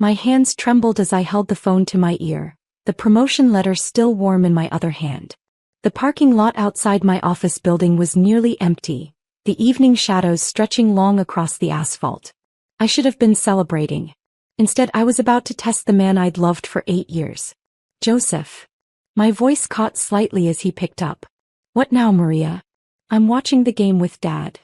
My hands trembled as I held the phone to my ear, the promotion letter still warm in my other hand. The parking lot outside my office building was nearly empty, the evening shadows stretching long across the asphalt. I should have been celebrating. Instead, I was about to test the man I'd loved for 8 years. Joseph. My voice caught slightly as he picked up. What now, Maria? I'm watching the game with Dad.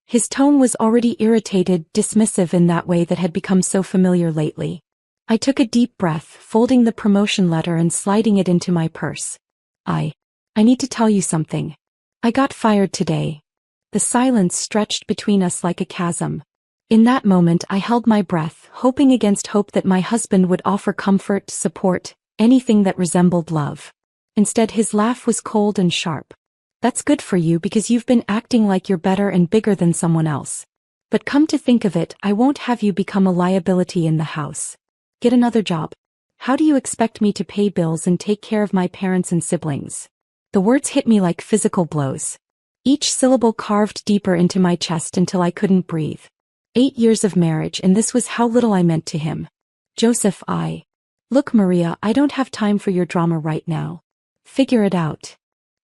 His tone was already irritated, dismissive in that way that had become so familiar lately. I took a deep breath, folding the promotion letter and sliding it into my purse. I need to tell you something. I got fired today. The silence stretched between us like a chasm. In that moment I held my breath, hoping against hope that my husband would offer comfort, support, anything that resembled love. Instead, his laugh was cold and sharp. That's good for you because you've been acting like you're better and bigger than someone else. But come to think of it, I won't have you become a liability in the house. Get another job. How do you expect me to pay bills and take care of my parents and siblings? The words hit me like physical blows. Each syllable carved deeper into my chest until I couldn't breathe. 8 years of marriage, and this was how little I meant to him. Joseph, Look, Maria, I don't have time for your drama right now. Figure it out.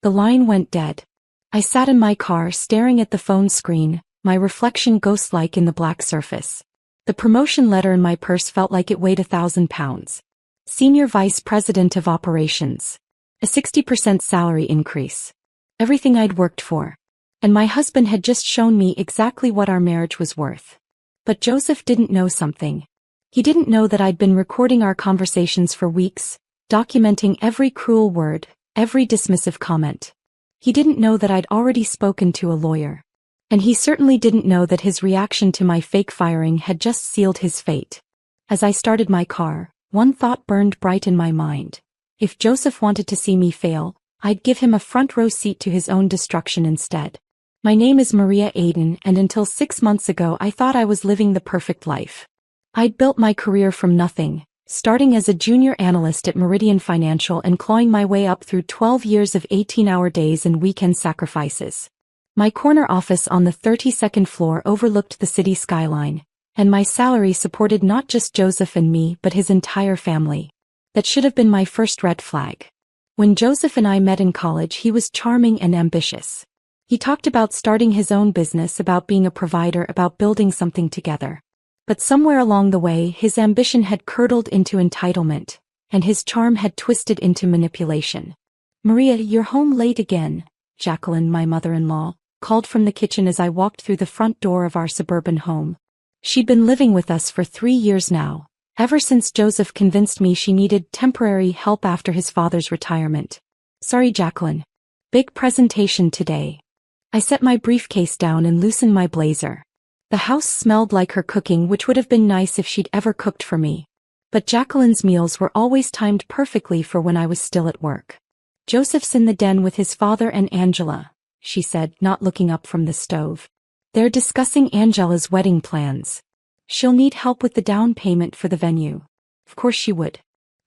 The line went dead. I sat in my car staring at the phone screen, my reflection ghost-like in the black surface. The promotion letter in my purse felt like it weighed 1,000 pounds. Senior Vice President of Operations. A 60% salary increase. Everything I'd worked for. And my husband had just shown me exactly what our marriage was worth. But Joseph didn't know something. He didn't know that I'd been recording our conversations for weeks, documenting every cruel word, every dismissive comment. He didn't know that I'd already spoken to a lawyer. And he certainly didn't know that his reaction to my fake firing had just sealed his fate. As I started my car, one thought burned bright in my mind. If Joseph wanted to see me fail, I'd give him a front row seat to his own destruction instead. My name is Maria Aden, and until 6 months ago I thought I was living the perfect life. I'd built my career from nothing, starting as a junior analyst at Meridian Financial and clawing my way up through 12 years of 18-hour days and weekend sacrifices. My corner office on the 32nd floor overlooked the city skyline, and my salary supported not just Joseph and me but his entire family. That should have been my first red flag. When Joseph and I met in college, he was charming and ambitious. He talked about starting his own business, about being a provider, about building something together. But somewhere along the way, his ambition had curdled into entitlement, and his charm had twisted into manipulation. Maria, you're home late again, Jacqueline, my mother-in-law, called from the kitchen as I walked through the front door of our suburban home. She'd been living with us for 3 years now, ever since Joseph convinced me she needed temporary help after his father's retirement. Sorry, Jacqueline. Big presentation today. I set my briefcase down and loosened my blazer. The house smelled like her cooking, which would have been nice if she'd ever cooked for me. But Jacqueline's meals were always timed perfectly for when I was still at work. Joseph's in the den with his father and Angela, she said, not looking up from the stove. They're discussing Angela's wedding plans. She'll need help with the down payment for the venue. Of course she would.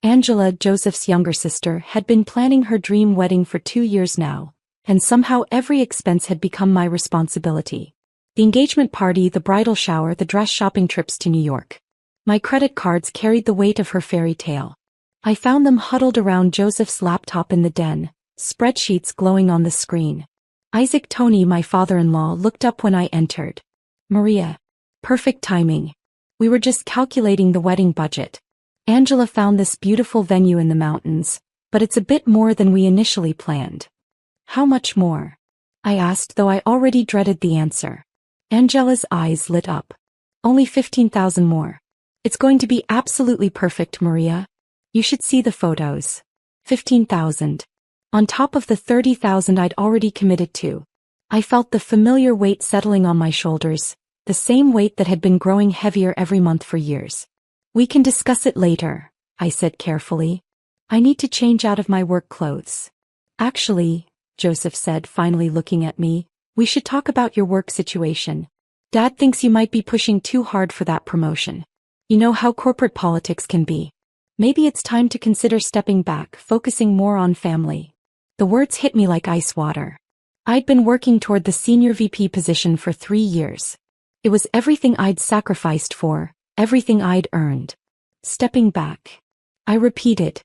Angela, Joseph's younger sister, had been planning her dream wedding for 2 years now, and somehow every expense had become my responsibility. The engagement party, the bridal shower, the dress shopping trips to New York. My credit cards carried the weight of her fairy tale. I found them huddled around Joseph's laptop in the den, spreadsheets glowing on the screen. Isaac Tony, my father-in-law, looked up when I entered. Maria. Perfect timing. We were just calculating the wedding budget. Angela found this beautiful venue in the mountains, but it's a bit more than we initially planned. How much more? I asked, though I already dreaded the answer. Angela's eyes lit up. Only 15,000 more. It's going to be absolutely perfect, Maria. You should see the photos. 15,000. On top of the 30,000 I'd already committed to. I felt the familiar weight settling on my shoulders, the same weight that had been growing heavier every month for years. We can discuss it later, I said carefully. I need to change out of my work clothes. Actually, Joseph said, finally looking at me, we should talk about your work situation. Dad thinks you might be pushing too hard for that promotion. You know how corporate politics can be. Maybe it's time to consider stepping back, focusing more on family. The words hit me like ice water. I'd been working toward the senior VP position for 3 years. It was everything I'd sacrificed for, everything I'd earned. stepping back. I repeated.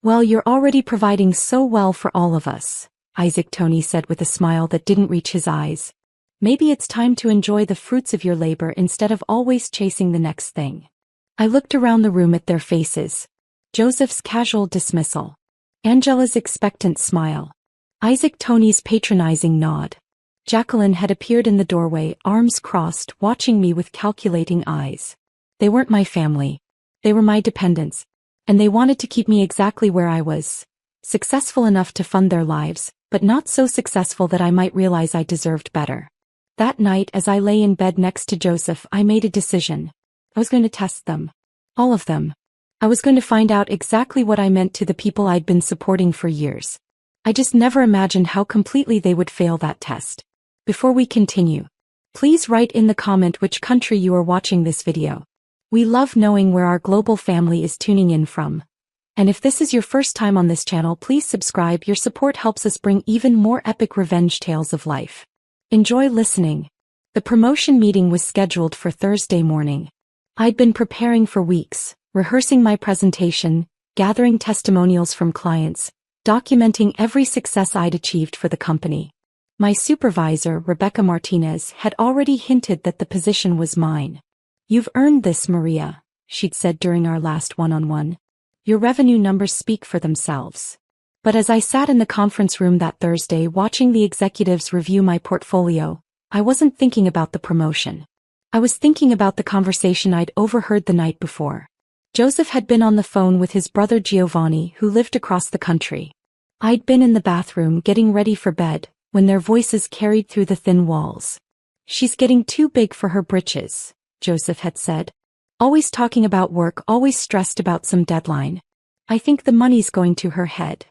Well, you're already providing so well for all of us, Isaac Tony said with a smile that didn't reach his eyes. Maybe it's time to enjoy the fruits of your labor instead of always chasing the next thing. I looked around the room at their faces. Joseph's casual dismissal. Angela's expectant smile. Isaac Tony's patronizing nod. Jacqueline had appeared in the doorway, arms crossed, watching me with calculating eyes. They weren't my family. They were my dependents. And they wanted to keep me exactly where I was. Successful enough to fund their lives, but not so successful that I might realize I deserved better. That night, as I lay in bed next to Joseph, I made a decision. I was going to test them. All of them. I was going to find out exactly what I meant to the people I'd been supporting for years. I just never imagined how completely they would fail that test. Before we continue, please write in the comment which country you are watching this video. We love knowing where our global family is tuning in from. And if this is your first time on this channel, please subscribe. Your support helps us bring even more epic revenge tales of life. Enjoy listening. The promotion meeting was scheduled for Thursday morning. I'd been preparing for weeks, rehearsing my presentation, gathering testimonials from clients, documenting every success I'd achieved for the company. My supervisor, Rebecca Martinez, had already hinted that the position was mine. You've earned this, Maria, she'd said during our last one-on-one. Your revenue numbers speak for themselves. But as I sat in the conference room that Thursday watching the executives review my portfolio, I wasn't thinking about the promotion. I was thinking about the conversation I'd overheard the night before. Joseph had been on the phone with his brother Giovanni, who lived across the country. I'd been in the bathroom getting ready for bed, when their voices carried through the thin walls. She's getting too big for her britches, Joseph had said. Always talking about work, always stressed about some deadline. I think the money's going to her head.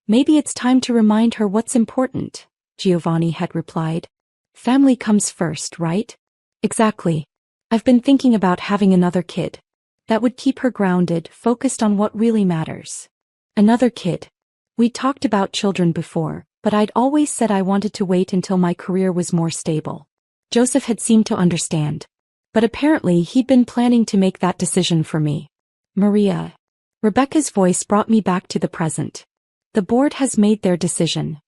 Maybe it's time to remind her what's important, Giovanni had replied. Family comes first, right? Exactly. I've been thinking about having another kid. That would keep her grounded, focused on what really matters. Another kid. We talked about children before, but I'd always said I wanted to wait until my career was more stable. Joseph had seemed to understand. But apparently he'd been planning to make that decision for me. Maria. Rebecca's voice brought me back to the present. The board has made their decision.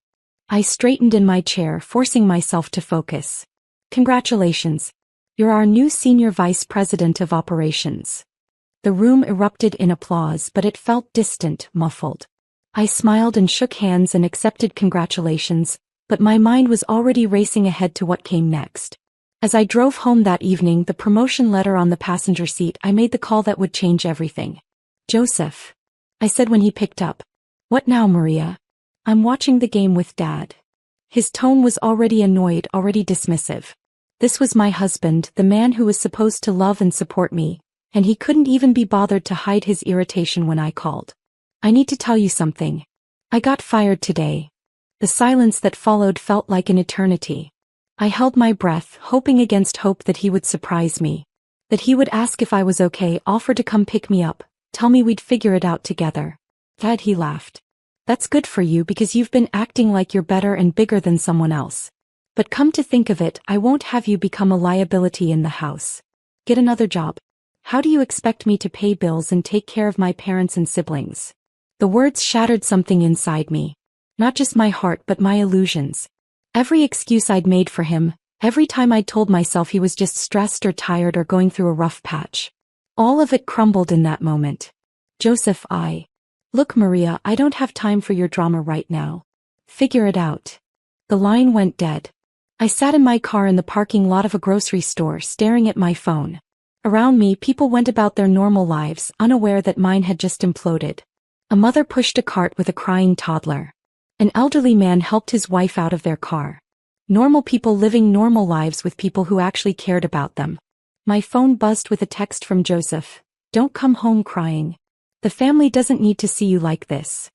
I straightened in my chair, forcing myself to focus. Congratulations. You're our new Senior Vice President of Operations. The room erupted in applause, but it felt distant, muffled. I smiled and shook hands and accepted congratulations, but my mind was already racing ahead to what came next. As I drove home that evening, the promotion letter on the passenger seat, I made the call that would change everything. Joseph. I said when he picked up. What now, Maria? I'm watching the game with Dad. His tone was already annoyed, already dismissive. This was my husband, the man who was supposed to love and support me, and he couldn't even be bothered to hide his irritation when I called. I need to tell you something. I got fired today. The silence that followed felt like an eternity. I held my breath, hoping against hope that he would surprise me. That he would ask if I was okay, offer to come pick me up, tell me we'd figure it out together. Dad, he laughed. That's good for you because you've been acting like you're better and bigger than someone else. But come to think of it, I won't have you become a liability in the house. Get another job. How do you expect me to pay bills and take care of my parents and siblings? The words shattered something inside me. Not just my heart but my illusions. Every excuse I'd made for him, every time I'd told myself he was just stressed or tired or going through a rough patch. All of it crumbled in that moment. Joseph, Look, Maria, I don't have time for your drama right now. Figure it out. The line went dead. I sat in my car in the parking lot of a grocery store, staring at my phone. Around me, people went about their normal lives, unaware that mine had just imploded. A mother pushed a cart with a crying toddler. An elderly man helped his wife out of their car. Normal people living normal lives with people who actually cared about them. My phone buzzed with a text from Joseph. Don't come home crying. The family doesn't need to see you like this.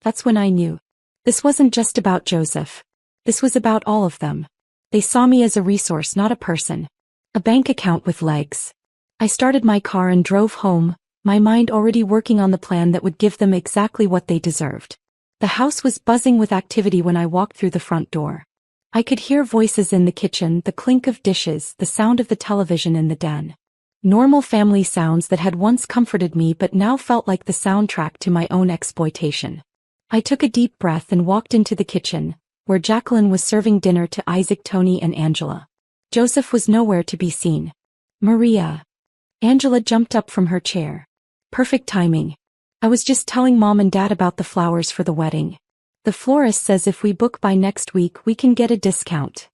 That's when I knew. This wasn't just about Joseph. This was about all of them. They saw me as a resource, not a person. A bank account with legs. I started my car and drove home, my mind already working on the plan that would give them exactly what they deserved. The house was buzzing with activity when I walked through the front door. I could hear voices in the kitchen, the clink of dishes, the sound of the television in the den. Normal family sounds that had once comforted me but now felt like the soundtrack to my own exploitation. I took a deep breath and walked into the kitchen, where Jacqueline was serving dinner to Isaac, Tony, and Angela. Joseph was nowhere to be seen. Maria. Angela jumped up from her chair. Perfect timing. I was just telling Mom and Dad about the flowers for the wedding. The florist says if we book by next week we can get a discount.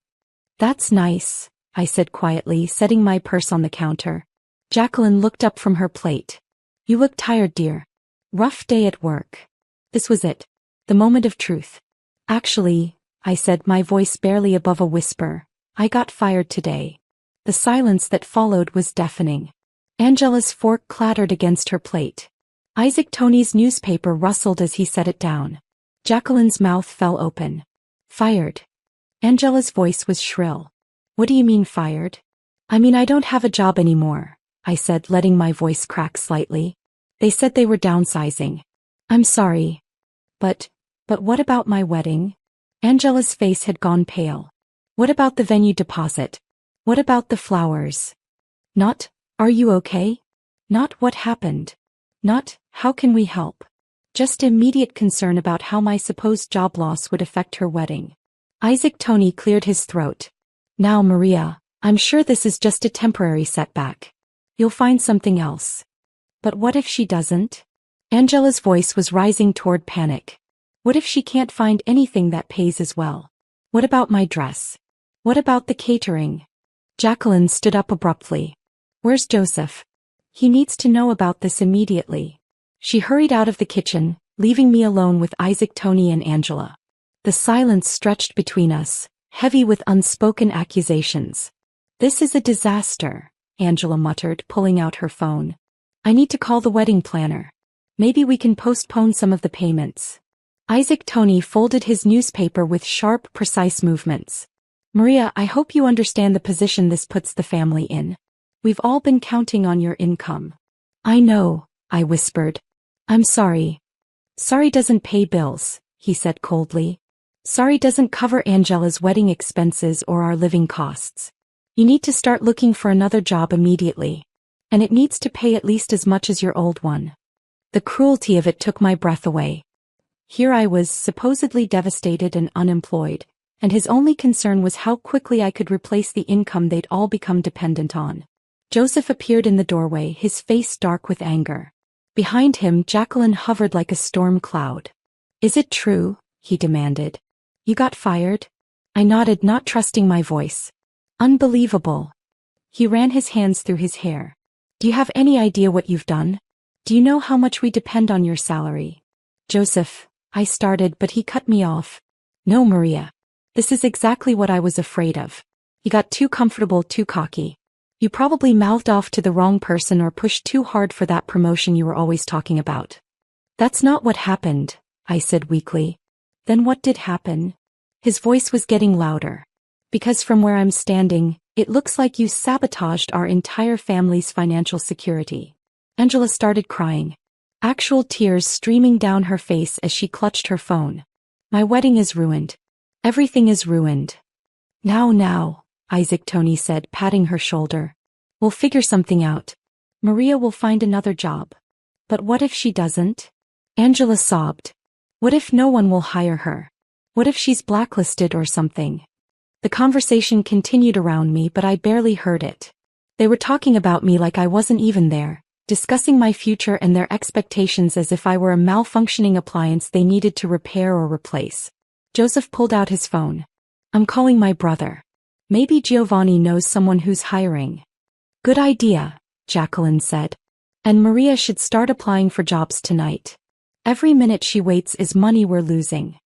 That's nice, I said quietly, setting my purse on the counter. Jacqueline looked up from her plate. You look tired, dear. Rough day at work. This was it. The moment of truth. Actually, I said, my voice barely above a whisper, I got fired today. The silence that followed was deafening. Angela's fork clattered against her plate. Isaac Tony's newspaper rustled as he set it down. Jacqueline's mouth fell open. Fired. Angela's voice was shrill. What do you mean fired? I mean I don't have a job anymore, I said, letting my voice crack slightly. They said they were downsizing. I'm sorry. But what about my wedding? Angela's face had gone pale. What about the venue deposit? What about the flowers? Not, are you okay? Not what happened. Not, how can we help? Just immediate concern about how my supposed job loss would affect her wedding. Isaac Tony cleared his throat. Now, Maria, I'm sure this is just a temporary setback. You'll find something else. But what if she doesn't? Angela's voice was rising toward panic. What if she can't find anything that pays as well? What about my dress? What about the catering? Jacqueline stood up abruptly. Where's Joseph? He needs to know about this immediately. She hurried out of the kitchen, leaving me alone with Isaac, Tony, and Angela. The silence stretched between us, heavy with unspoken accusations. This is a disaster, Angela muttered, pulling out her phone. I need to call the wedding planner. Maybe we can postpone some of the payments. Isaac Tony folded his newspaper with sharp, precise movements. Maria, I hope you understand the position this puts the family in. We've all been counting on your income. I know, I whispered. I'm sorry. Sorry doesn't pay bills, he said coldly. Sorry doesn't cover Angela's wedding expenses or our living costs. You need to start looking for another job immediately. And it needs to pay at least as much as your old one. The cruelty of it took my breath away. Here I was, supposedly devastated and unemployed, and his only concern was how quickly I could replace the income they'd all become dependent on. Joseph appeared in the doorway, his face dark with anger. Behind him, Jacqueline hovered like a storm cloud. Is it true? He demanded. You got fired? I nodded, not trusting my voice. Unbelievable. He ran his hands through his hair. Do you have any idea what you've done? Do you know how much we depend on your salary? Joseph, I started, but he cut me off. No, Maria. This is exactly what I was afraid of. You got too comfortable, too cocky. You probably mouthed off to the wrong person or pushed too hard for that promotion you were always talking about. That's not what happened, I said weakly. Then what did happen? His voice was getting louder. Because from where I'm standing, it looks like you sabotaged our entire family's financial security. Angela started crying. Actual tears streaming down her face as she clutched her phone. My wedding is ruined. Everything is ruined. Now, Isaac Tony said, patting her shoulder. We'll figure something out. Maria will find another job. But what if she doesn't? Angela sobbed. What if no one will hire her? What if she's blacklisted or something? The conversation continued around me, but I barely heard it. They were talking about me like I wasn't even there, discussing my future and their expectations as if I were a malfunctioning appliance they needed to repair or replace. Joseph pulled out his phone. I'm calling my brother. Maybe Giovanni knows someone who's hiring. Good idea, Jacqueline said. And Maria should start applying for jobs tonight. Every minute she waits is money we're losing.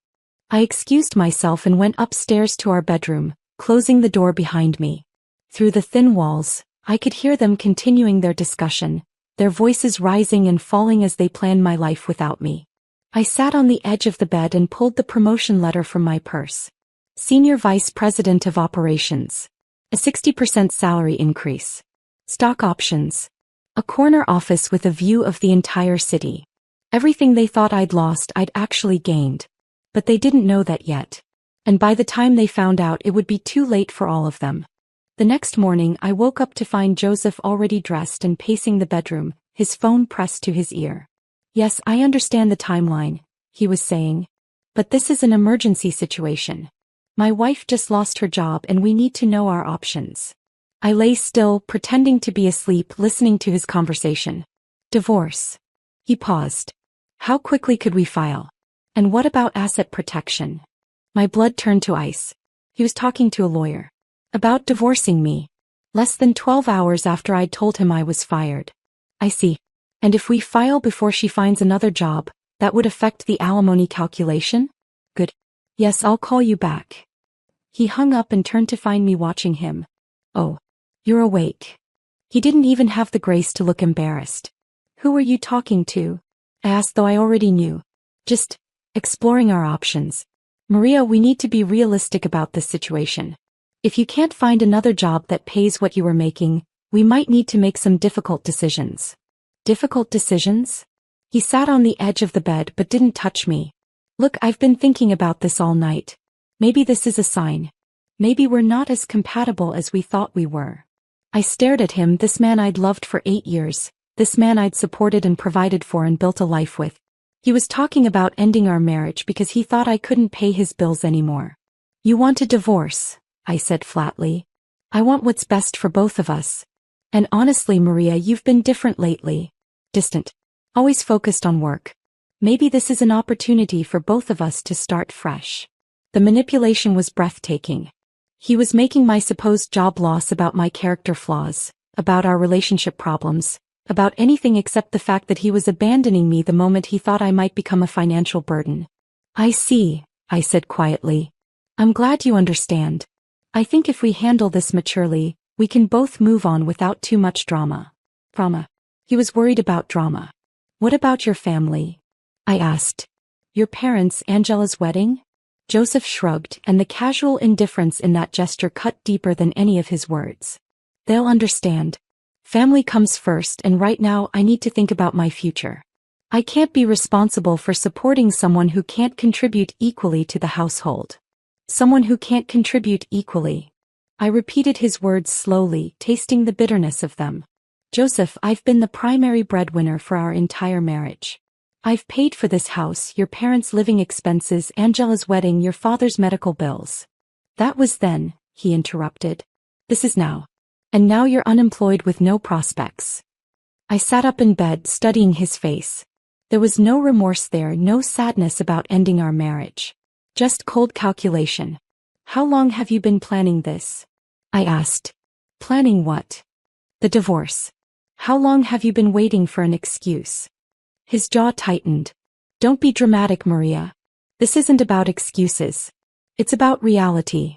I excused myself and went upstairs to our bedroom, closing the door behind me. Through the thin walls, I could hear them continuing their discussion, their voices rising and falling as they planned my life without me. I sat on the edge of the bed and pulled the promotion letter from my purse. Senior Vice President of Operations. A 60% salary increase. Stock options. A corner office with a view of the entire city. Everything they thought I'd lost I'd actually gained. But they didn't know that yet. And by the time they found out it would be too late for all of them. The next morning I woke up to find Joseph already dressed and pacing the bedroom, his phone pressed to his ear. "Yes, I understand the timeline," he was saying. "But this is an emergency situation. My wife just lost her job and we need to know our options." I lay still, pretending to be asleep, listening to his conversation. "Divorce." He paused. "How quickly could we file? And what about asset protection?" My blood turned to ice. He was talking to a lawyer. About divorcing me. Less than 12 hours after I'd told him I was fired. "I see. And if we file before she finds another job, that would affect the alimony calculation?" "Good. Yes, I'll call you back." He hung up and turned to find me watching him. "Oh, you're awake." He didn't even have the grace to look embarrassed. "Who were you talking to?" I asked, though I already knew. "Just exploring our options. Maria, we need to be realistic about this situation. If you can't find another job that pays what you were making, we might need to make some difficult decisions." "Difficult decisions?" He sat on the edge of the bed but didn't touch me. "Look, I've been thinking about this all night. Maybe this is a sign. Maybe we're not as compatible as we thought we were." I stared at him, this man I'd loved for 8 years, this man I'd supported and provided for and built a life with. He was talking about ending our marriage because he thought I couldn't pay his bills anymore. "You want a divorce?" I said flatly. "I want what's best for both of us. And honestly, Maria, you've been different lately. Distant. Always focused on work. Maybe this is an opportunity for both of us to start fresh." The manipulation was breathtaking. He was making my supposed job loss about my character flaws, about our relationship problems, about anything except the fact that he was abandoning me the moment he thought I might become a financial burden. "I see," I said quietly. "I'm glad you understand. I think if we handle this maturely, we can both move on without too much drama." "Drama?" He was worried about drama. "What about your family?" I asked. "Your parents, Angela's wedding?" Joseph shrugged, and the casual indifference in that gesture cut deeper than any of his words. "They'll understand. Family comes first, and right now I need to think about my future. I can't be responsible for supporting someone who can't contribute equally to the household. Someone who can't contribute equally." I repeated his words slowly, tasting the bitterness of them. "Joseph, I've been the primary breadwinner for our entire marriage. I've paid for this house, your parents' living expenses, Angela's wedding, your father's medical bills." "That was then," he interrupted. "This is now. And now you're unemployed with no prospects." I sat up in bed, studying his face. There was no remorse there, no sadness about ending our marriage. Just cold calculation. "How long have you been planning this?" I asked. "Planning what?" "The divorce. How long have you been waiting for an excuse?" His jaw tightened. "Don't be dramatic, Maria. This isn't about excuses. It's about reality."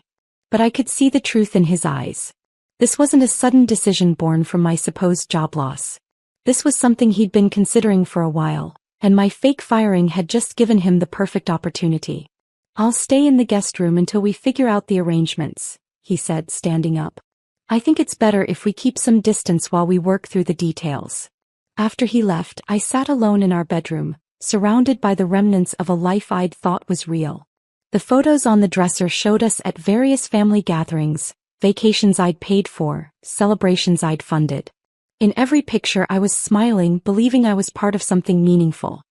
But I could see the truth in his eyes. This wasn't a sudden decision born from my supposed job loss. This was something he'd been considering for a while, and my fake firing had just given him the perfect opportunity. "I'll stay in the guest room until we figure out the arrangements," he said, standing up. "I think it's better if we keep some distance while we work through the details." After he left, I sat alone in our bedroom, surrounded by the remnants of a life I'd thought was real. The photos on the dresser showed us at various family gatherings, vacations I'd paid for, celebrations I'd funded. In every picture I was smiling, believing I was part of something meaningful.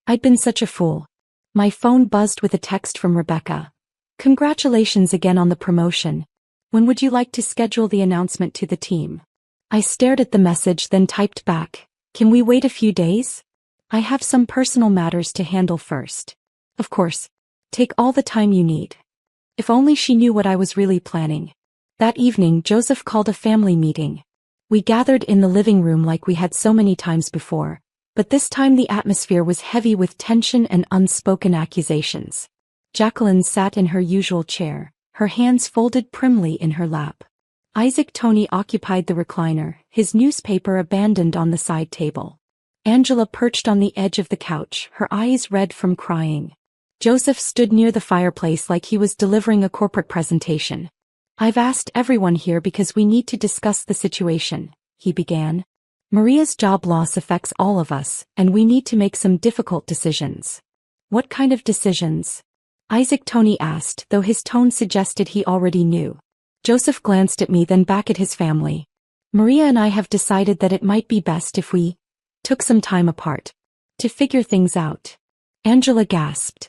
I'd been such a fool. My phone buzzed with a text from Rebecca. "Congratulations again on the promotion. When would you like to schedule the announcement to the team?" I stared at the message, then typed back, "Can we wait a few days? I have some personal matters to handle first." "Of course. Take all the time you need." If only she knew what I was really planning. That evening, Joseph called a family meeting. We gathered in the living room like we had so many times before, but this time the atmosphere was heavy with tension and unspoken accusations. Jacqueline sat in her usual chair, her hands folded primly in her lap. Isaac Tony occupied the recliner, his newspaper abandoned on the side table. Angela perched on the edge of the couch, her eyes red from crying. Joseph stood near the fireplace like he was delivering a corporate presentation. "I've asked everyone here because we need to discuss the situation," he began. "Maria's job loss affects all of us, and we need to make some difficult decisions." "What kind of decisions?" Isaac Tony asked, though his tone suggested he already knew. Joseph glanced at me, then back at his family. Maria and I have decided that it might be best if we took some time apart to figure things out. Angela gasped.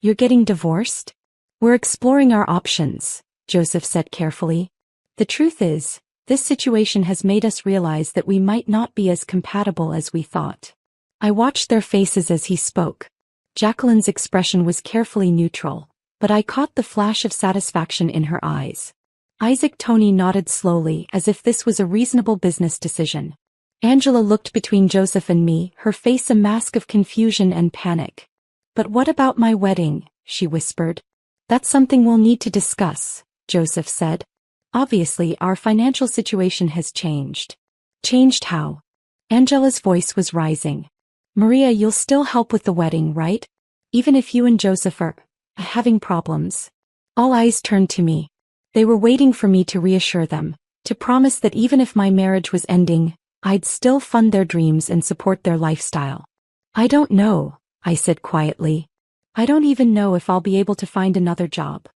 You're getting divorced? We're exploring our options, Joseph said carefully. The truth is, this situation has made us realize that we might not be as compatible as we thought. I watched their faces as he spoke. Jacqueline's expression was carefully neutral, but I caught the flash of satisfaction in her eyes. Isaac Tony nodded slowly as if this was a reasonable business decision. Angela looked between Joseph and me, her face a mask of confusion and panic. But what about my wedding? She whispered. That's something we'll need to discuss, Joseph said. Obviously, our financial situation has changed. Changed how? Angela's voice was rising. Maria, you'll still help with the wedding, right? Even if you and Joseph are having problems. All eyes turned to me. They were waiting for me to reassure them, to promise that even if my marriage was ending, I'd still fund their dreams and support their lifestyle. I don't know, I said quietly. I don't even know if I'll be able to find another job.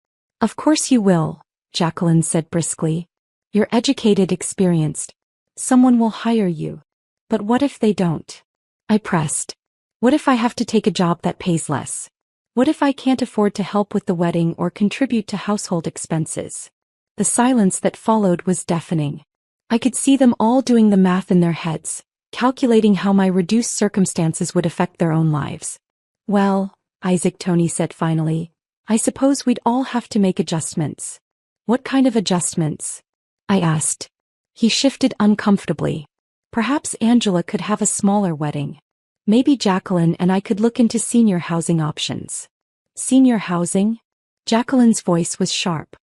Of course you will, Jacqueline said briskly. You're educated, experienced. Someone will hire you. But what if they don't? I pressed. What if I have to take a job that pays less? What if I can't afford to help with the wedding or contribute to household expenses? The silence that followed was deafening. I could see them all doing the math in their heads, calculating how my reduced circumstances would affect their own lives. Well, Isaac Tony said finally, I suppose we'd all have to make adjustments. What kind of adjustments? I asked. He shifted uncomfortably. Perhaps Angela could have a smaller wedding. Maybe Jacqueline and I could look into senior housing options. Senior housing? Jacqueline's voice was sharp.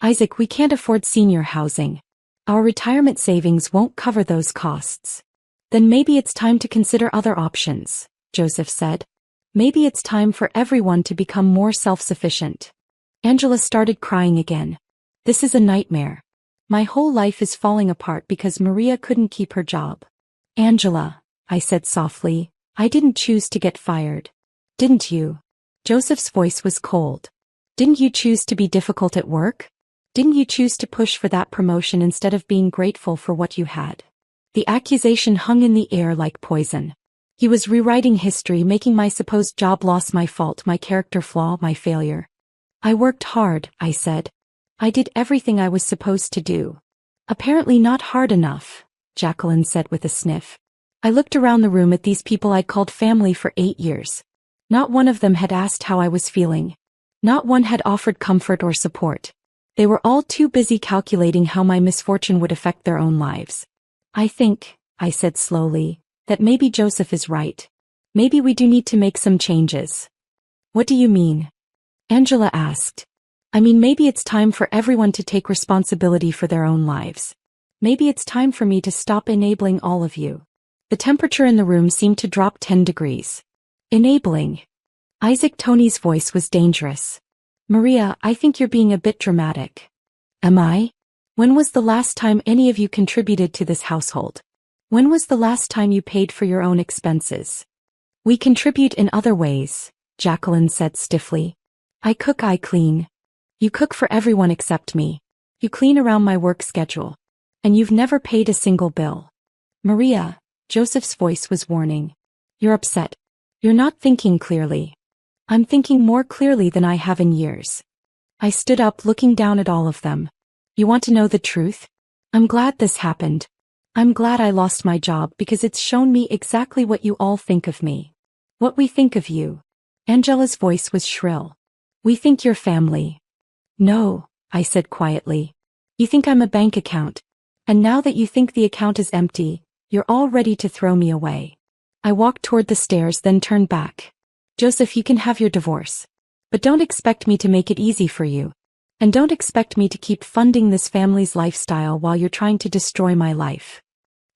Isaac, we can't afford senior housing. Our retirement savings won't cover those costs. Then maybe it's time to consider other options, Joseph said. Maybe it's time for everyone to become more self-sufficient. Angela started crying again. This is a nightmare. My whole life is falling apart because Maria couldn't keep her job. Angela, I said softly, I didn't choose to get fired. Didn't you? Joseph's voice was cold. Didn't you choose to be difficult at work? Didn't you choose to push for that promotion instead of being grateful for what you had? The accusation hung in the air like poison. He was rewriting history, making my supposed job loss my fault, my character flaw, my failure. I worked hard, I said. I did everything I was supposed to do. Apparently not hard enough, Jacqueline said with a sniff. I looked around the room at these people I'd called family for 8 years. Not one of them had asked how I was feeling. Not one had offered comfort or support. They were all too busy calculating how my misfortune would affect their own lives. I think, I said slowly, that maybe Joseph is right. Maybe we do need to make some changes. What do you mean? Angela asked. I mean, maybe it's time for everyone to take responsibility for their own lives. Maybe it's time for me to stop enabling all of you. The temperature in the room seemed to drop 10 degrees. Enabling. Isaac Tony's voice was dangerous. Maria, I think you're being a bit dramatic. Am I? When was the last time any of you contributed to this household? When was the last time you paid for your own expenses? We contribute in other ways, Jacqueline said stiffly. I cook, I clean. You cook for everyone except me. You clean around my work schedule. And you've never paid a single bill. Maria, Joseph's voice was warning. You're upset. You're not thinking clearly. I'm thinking more clearly than I have in years. I stood up, looking down at all of them. You want to know the truth? I'm glad this happened. I'm glad I lost my job because it's shown me exactly what you all think of me. What we think of you. Angela's voice was shrill. We think you're family. No, I said quietly. You think I'm a bank account. And now that you think the account is empty, you're all ready to throw me away. I walked toward the stairs, then turned back. Joseph, you can have your divorce. But don't expect me to make it easy for you. And don't expect me to keep funding this family's lifestyle while you're trying to destroy my life.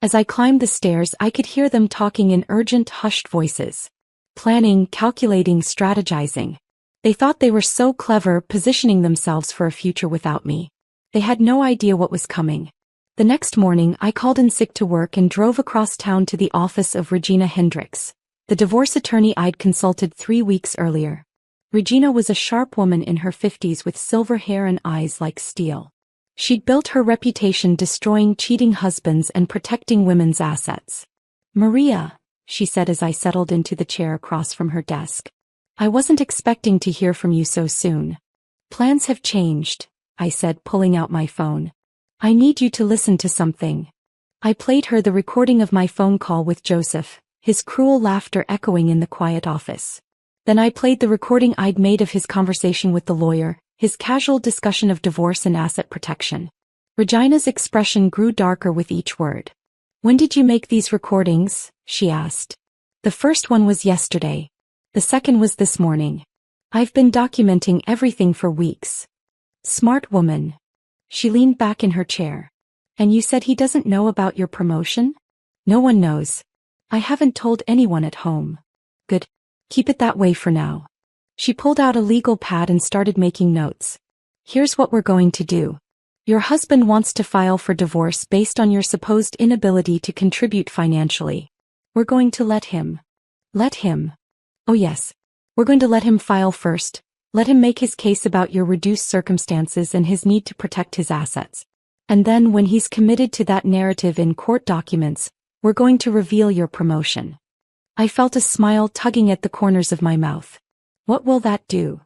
As I climbed the stairs, I could hear them talking in urgent, hushed voices. Planning, calculating, strategizing. They thought they were so clever, positioning themselves for a future without me. They had no idea what was coming. The next morning, I called in sick to work and drove across town to the office of Regina Hendricks, the divorce attorney I'd consulted 3 weeks earlier. Regina was a sharp woman in her 50s with silver hair and eyes like steel. She'd built her reputation destroying cheating husbands and protecting women's assets. Maria, she said as I settled into the chair across from her desk. I wasn't expecting to hear from you so soon. Plans have changed, I said, pulling out my phone. I need you to listen to something. I played her the recording of my phone call with Joseph, his cruel laughter echoing in the quiet office. Then I played the recording I'd made of his conversation with the lawyer, his casual discussion of divorce and asset protection. Regina's expression grew darker with each word. When did you make these recordings? She asked. The first one was yesterday. The second was this morning. I've been documenting everything for weeks. Smart woman. She leaned back in her chair. And you said he doesn't know about your promotion? No one knows. I haven't told anyone at home. Good. Keep it that way for now. She pulled out a legal pad and started making notes. Here's what we're going to do. Your husband wants to file for divorce based on your supposed inability to contribute financially. We're going to let him. Let him. Oh yes. We're going to let him file first. Let him make his case about your reduced circumstances and his need to protect his assets. And then when he's committed to that narrative in court documents, we're going to reveal your promotion. I felt a smile tugging at the corners of my mouth. What will that do?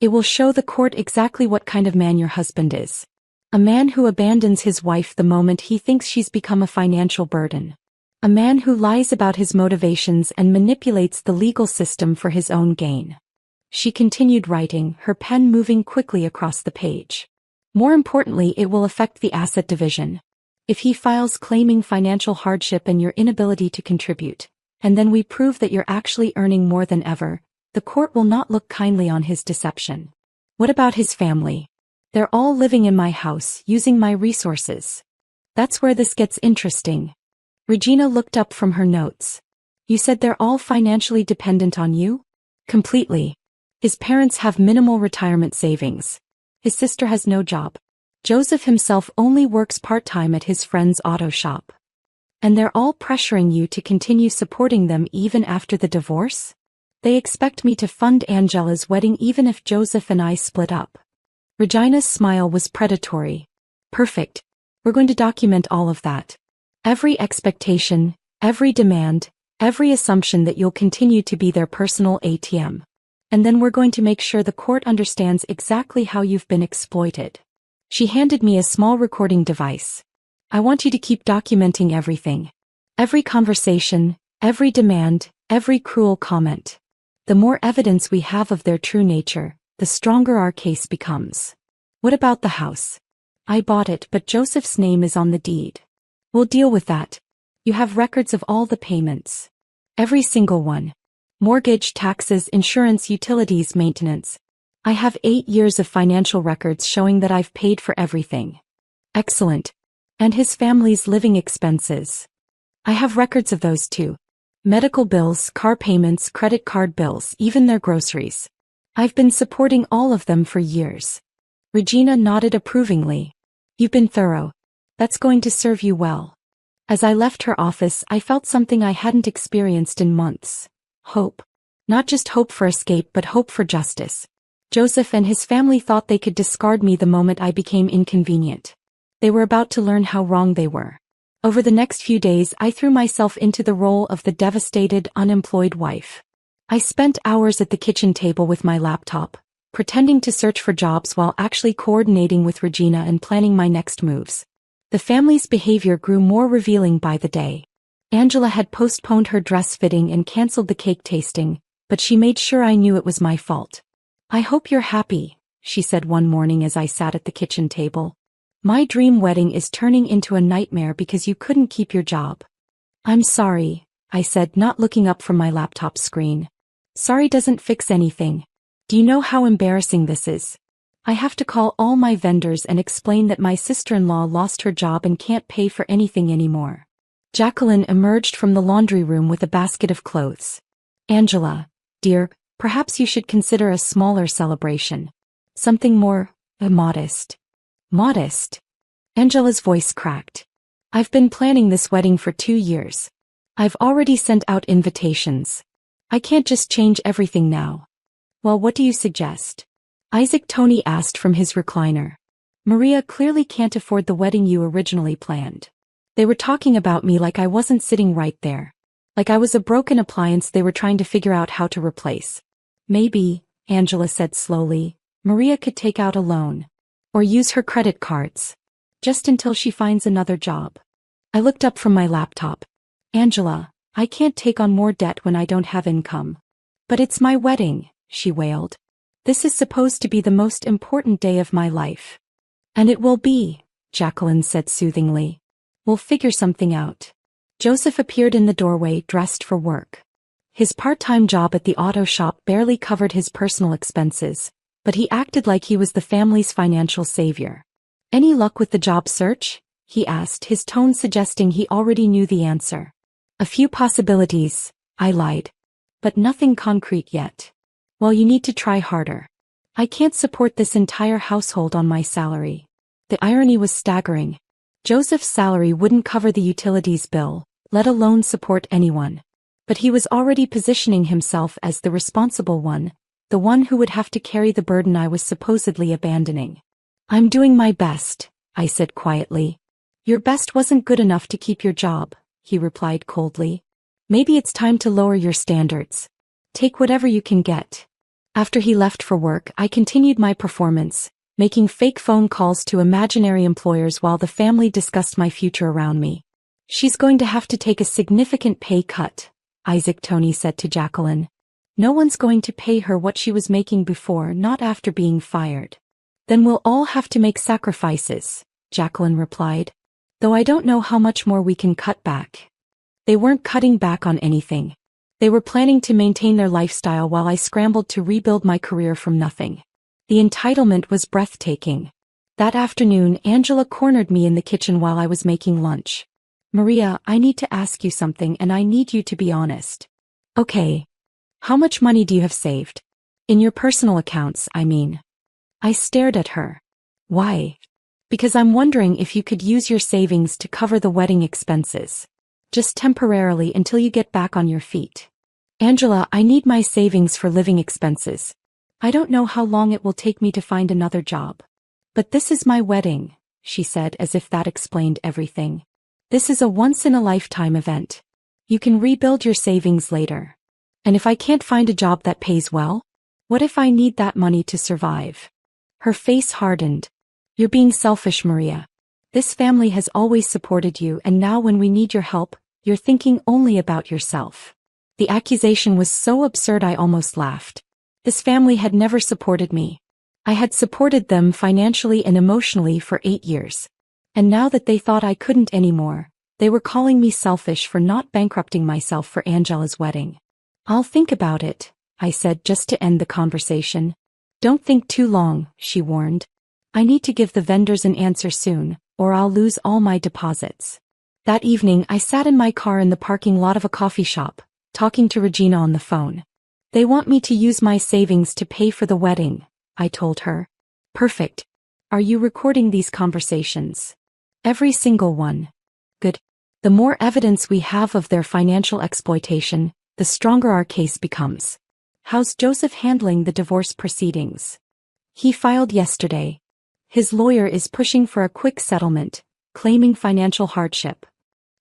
It will show the court exactly what kind of man your husband is. A man who abandons his wife the moment he thinks she's become a financial burden. A man who lies about his motivations and manipulates the legal system for his own gain. She continued writing, her pen moving quickly across the page. More importantly, it will affect the asset division. If he files claiming financial hardship and your inability to contribute, and then we prove that you're actually earning more than ever, the court will not look kindly on his deception. What about his family? They're all living in my house, using my resources. That's where this gets interesting. Regina looked up from her notes. You said they're all financially dependent on you? Completely. His parents have minimal retirement savings. His sister has no job. Joseph himself only works part-time at his friend's auto shop. And they're all pressuring you to continue supporting them even after the divorce? They expect me to fund Angela's wedding even if Joseph and I split up. Regina's smile was predatory. Perfect. We're going to document all of that. Every expectation, every demand, every assumption that you'll continue to be their personal ATM. And then we're going to make sure the court understands exactly how you've been exploited. She handed me a small recording device. I want you to keep documenting everything. Every conversation, every demand, every cruel comment. The more evidence we have of their true nature, the stronger our case becomes. What about the house? I bought it, but Joseph's name is on the deed. We'll deal with that. You have records of all the payments. Every single one. Mortgage, taxes, insurance, utilities, maintenance. I have 8 years of financial records showing that I've paid for everything. Excellent. And his family's living expenses. I have records of those too. Medical bills, car payments, credit card bills, even their groceries. I've been supporting all of them for years. Regina nodded approvingly. You've been thorough. That's going to serve you well. As I left her office, I felt something I hadn't experienced in months. Hope. Not just hope for escape, but hope for justice. Joseph and his family thought they could discard me the moment I became inconvenient. They were about to learn how wrong they were. Over the next few days, I threw myself into the role of the devastated, unemployed wife. I spent hours at the kitchen table with my laptop, pretending to search for jobs while actually coordinating with Regina and planning my next moves. The family's behavior grew more revealing by the day. Angela had postponed her dress fitting and canceled the cake tasting, but she made sure I knew it was my fault. I hope you're happy, she said one morning as I sat at the kitchen table. My dream wedding is turning into a nightmare because you couldn't keep your job. I'm sorry, I said, not looking up from my laptop screen. Sorry doesn't fix anything. Do you know how embarrassing this is? I have to call all my vendors and explain that my sister-in-law lost her job and can't pay for anything anymore. Jacqueline emerged from the laundry room with a basket of clothes. Angela, dear, perhaps you should consider a smaller celebration. Something more, modest. Modest? Angela's voice cracked. I've been planning this wedding for 2 years. I've already sent out invitations. I can't just change everything now. Well, what do you suggest? Isaac Tony asked from his recliner. Maria clearly can't afford the wedding you originally planned. They were talking about me like I wasn't sitting right there. Like I was a broken appliance they were trying to figure out how to replace. Maybe, Angela said slowly, Maria could take out a loan. Or use her credit cards. Just until she finds another job. I looked up from my laptop. Angela, I can't take on more debt when I don't have income. But it's my wedding, she wailed. This is supposed to be the most important day of my life. And it will be, Jacqueline said soothingly. We'll figure something out. Joseph appeared in the doorway dressed for work. His part-time job at the auto shop barely covered his personal expenses, but he acted like he was the family's financial savior. Any luck with the job search? He asked, his tone suggesting he already knew the answer. A few possibilities, I lied. But nothing concrete yet. Well, you need to try harder. I can't support this entire household on my salary. The irony was staggering. Joseph's salary wouldn't cover the utilities bill, let alone support anyone. But he was already positioning himself as the responsible one, the one who would have to carry the burden I was supposedly abandoning. I'm doing my best, I said quietly. Your best wasn't good enough to keep your job, he replied coldly. Maybe it's time to lower your standards. Take whatever you can get. After he left for work, I continued my performance, making fake phone calls to imaginary employers while the family discussed my future around me. She's going to have to take a significant pay cut, Isaac Toney said to Jacqueline. No one's going to pay her what she was making before, not after being fired. Then we'll all have to make sacrifices, Jacqueline replied. Though I don't know how much more we can cut back. They weren't cutting back on anything. They were planning to maintain their lifestyle while I scrambled to rebuild my career from nothing. The entitlement was breathtaking. That afternoon, Angela cornered me in the kitchen while I was making lunch. Maria, I need to ask you something and I need you to be honest. Okay. How much money do you have saved? In your personal accounts, I mean. I stared at her. Why? Because I'm wondering if you could use your savings to cover the wedding expenses. Just temporarily until you get back on your feet. Angela, I need my savings for living expenses. I don't know how long it will take me to find another job. But this is my wedding, she said as if that explained everything. This is a once-in-a-lifetime event. You can rebuild your savings later. And if I can't find a job that pays well? What if I need that money to survive? Her face hardened. You're being selfish, Maria. This family has always supported you and now when we need your help, you're thinking only about yourself. The accusation was so absurd I almost laughed. This family had never supported me. I had supported them financially and emotionally for 8 years. And now that they thought I couldn't anymore, they were calling me selfish for not bankrupting myself for Angela's wedding. I'll think about it, I said just to end the conversation. Don't think too long, she warned. I need to give the vendors an answer soon, or I'll lose all my deposits. That evening I sat in my car in the parking lot of a coffee shop, talking to Regina on the phone. They want me to use my savings to pay for the wedding, I told her. Perfect. Are you recording these conversations? Every single one. Good. The more evidence we have of their financial exploitation, the stronger our case becomes. How's Joseph handling the divorce proceedings? He filed yesterday. His lawyer is pushing for a quick settlement, claiming financial hardship.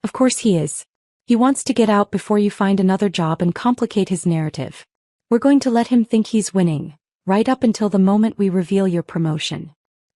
Of course he is. He wants to get out before you find another job and complicate his narrative. We're going to let him think he's winning, right up until the moment we reveal your promotion.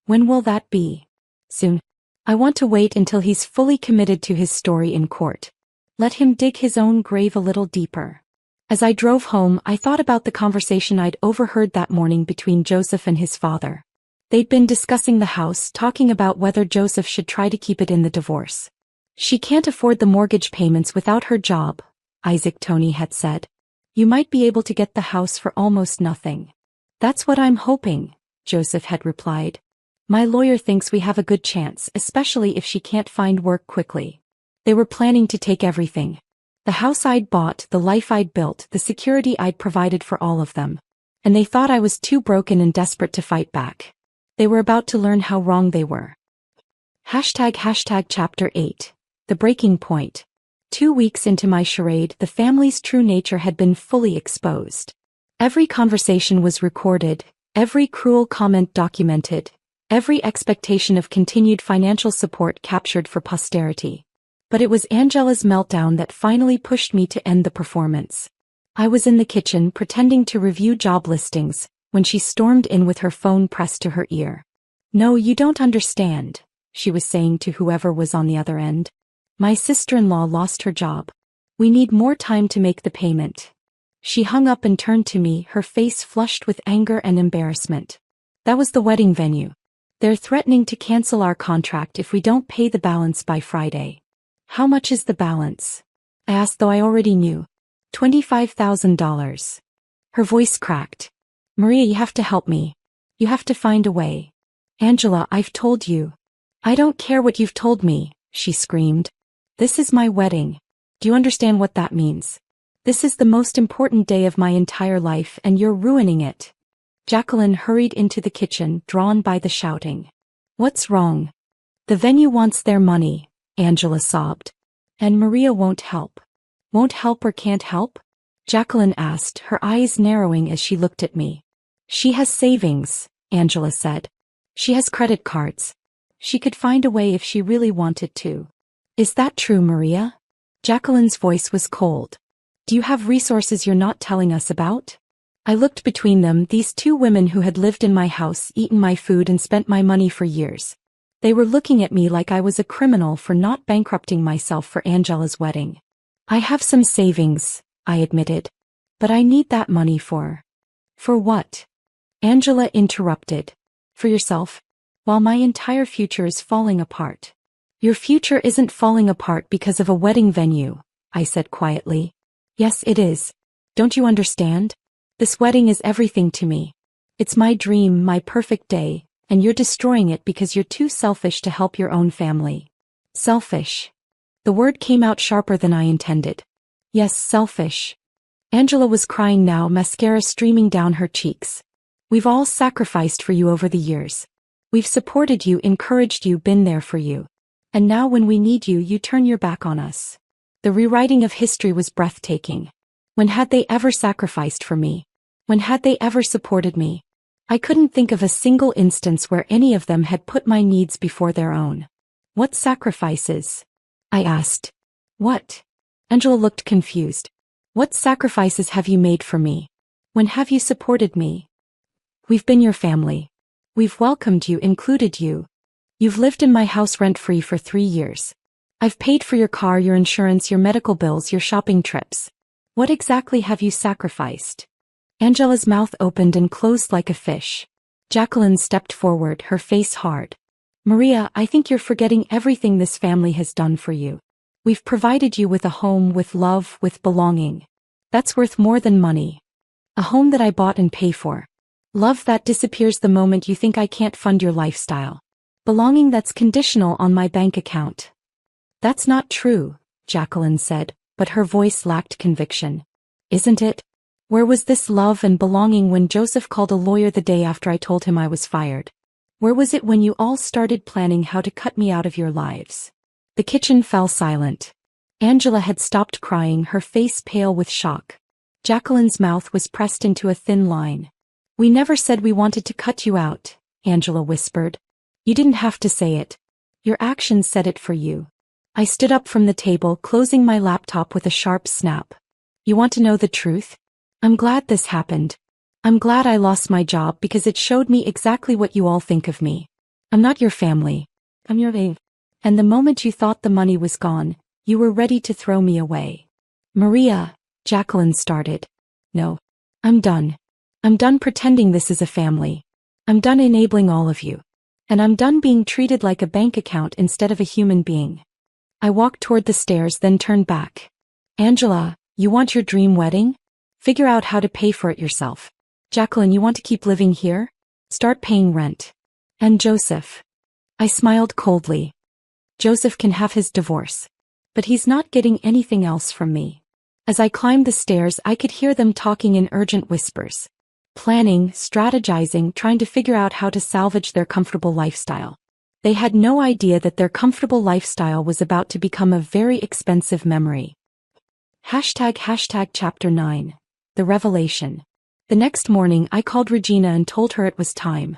When will that be? Soon. I want to wait until he's fully committed to his story in court. Let him dig his own grave a little deeper. As I drove home, I thought about the conversation I'd overheard that morning between Joseph and his father. They'd been discussing the house, talking about whether Joseph should try to keep it in the divorce. She can't afford the mortgage payments without her job, Isaac Toney had said. You might be able to get the house for almost nothing. That's what I'm hoping, Joseph had replied. My lawyer thinks we have a good chance, especially if she can't find work quickly. They were planning to take everything. The house I'd bought, the life I'd built, the security I'd provided for all of them. And they thought I was too broken and desperate to fight back. They were about to learn how wrong they were. ## Chapter 8. The Breaking Point. 2 weeks into my charade, the family's true nature had been fully exposed. Every conversation was recorded, every cruel comment documented, Every expectation of continued financial support captured for posterity. But it was Angela's meltdown that finally pushed me to end the performance. I was in the kitchen pretending to review job listings, when she stormed in with her phone pressed to her ear. "No, you don't understand," she was saying to whoever was on the other end. "My sister-in-law lost her job. We need more time to make the payment." She hung up and turned to me, her face flushed with anger and embarrassment. "That was the wedding venue. They're threatening to cancel our contract if we don't pay the balance by Friday." "How much is the balance?" I asked, though I already knew. $25,000. Her voice cracked. "Maria, you have to help me. You have to find a way." "Angela, I've told you." "I don't care what you've told me," she screamed. "This is my wedding. Do you understand what that means? This is the most important day of my entire life and you're ruining it." Jacqueline hurried into the kitchen, drawn by the shouting. "What's wrong?" "The venue wants their money," Angela sobbed. "And Maria won't help." "Won't help or can't help?" Jacqueline asked, her eyes narrowing as she looked at me. "She has savings," Angela said. "She has credit cards. She could find a way if she really wanted to." "Is that true, Maria?" Jacqueline's voice was cold. "Do you have resources you're not telling us about?" I looked between them, these two women who had lived in my house, eaten my food and spent my money for years. They were looking at me like I was a criminal for not bankrupting myself for Angela's wedding. "I have some savings," I admitted. "But I need that money for..." "For what?" Angela interrupted. "For yourself. While my entire future is falling apart." "Your future isn't falling apart because of a wedding venue," I said quietly. "Yes, it is. Don't you understand? This wedding is everything to me. It's my dream, my perfect day, and you're destroying it because you're too selfish to help your own family." "Selfish." The word came out sharper than I intended. "Yes, selfish." Angela was crying now, mascara streaming down her cheeks. "We've all sacrificed for you over the years. We've supported you, encouraged you, been there for you. And now when we need you, you turn your back on us." The rewriting of history was breathtaking. When had they ever sacrificed for me? When had they ever supported me? I couldn't think of a single instance where any of them had put my needs before their own. "What sacrifices?" I asked. "What?" Angela looked confused. "What sacrifices have you made for me? When have you supported me?" "We've been your family. We've welcomed you, included you. You've lived in my house rent-free for 3 years. I've paid for your car, your insurance, your medical bills, your shopping trips. What exactly have you sacrificed?" Angela's mouth opened and closed like a fish. Jacqueline stepped forward, her face hard. "Maria, I think you're forgetting everything this family has done for you. We've provided you with a home, with love, with belonging. That's worth more than money. A home that I bought and pay for. Love that disappears the moment you think I can't fund your lifestyle. Belonging that's conditional on my bank account." "That's not true," Jacqueline said, but her voice lacked conviction. "Isn't it? Where was this love and belonging when Joseph called a lawyer the day after I told him I was fired? Where was it when you all started planning how to cut me out of your lives?" The kitchen fell silent. Angela had stopped crying, her face pale with shock. Jacqueline's mouth was pressed into a thin line. "We never said we wanted to cut you out," Angela whispered. "You didn't have to say it. Your actions said it for you." I stood up from the table, closing my laptop with a sharp snap. "You want to know the truth? I'm glad this happened. I'm glad I lost my job because it showed me exactly what you all think of me. I'm not your family. I'm your babe. And the moment you thought the money was gone, you were ready to throw me away." "Maria," Jacqueline started. "No. I'm done. I'm done pretending this is a family. I'm done enabling all of you. And I'm done being treated like a bank account instead of a human being." I walked toward the stairs, then turned back. "Angela, you want your dream wedding? Figure out how to pay for it yourself. Jacqueline, you want to keep living here? Start paying rent. And Joseph?" I smiled coldly. "Joseph can have his divorce. But he's not getting anything else from me." As I climbed the stairs, I could hear them talking in urgent whispers. Planning, strategizing, trying to figure out how to salvage their comfortable lifestyle. They had no idea that their comfortable lifestyle was about to become a very expensive memory. Chapter 9. The Revelation. The next morning I called Regina and told her it was time.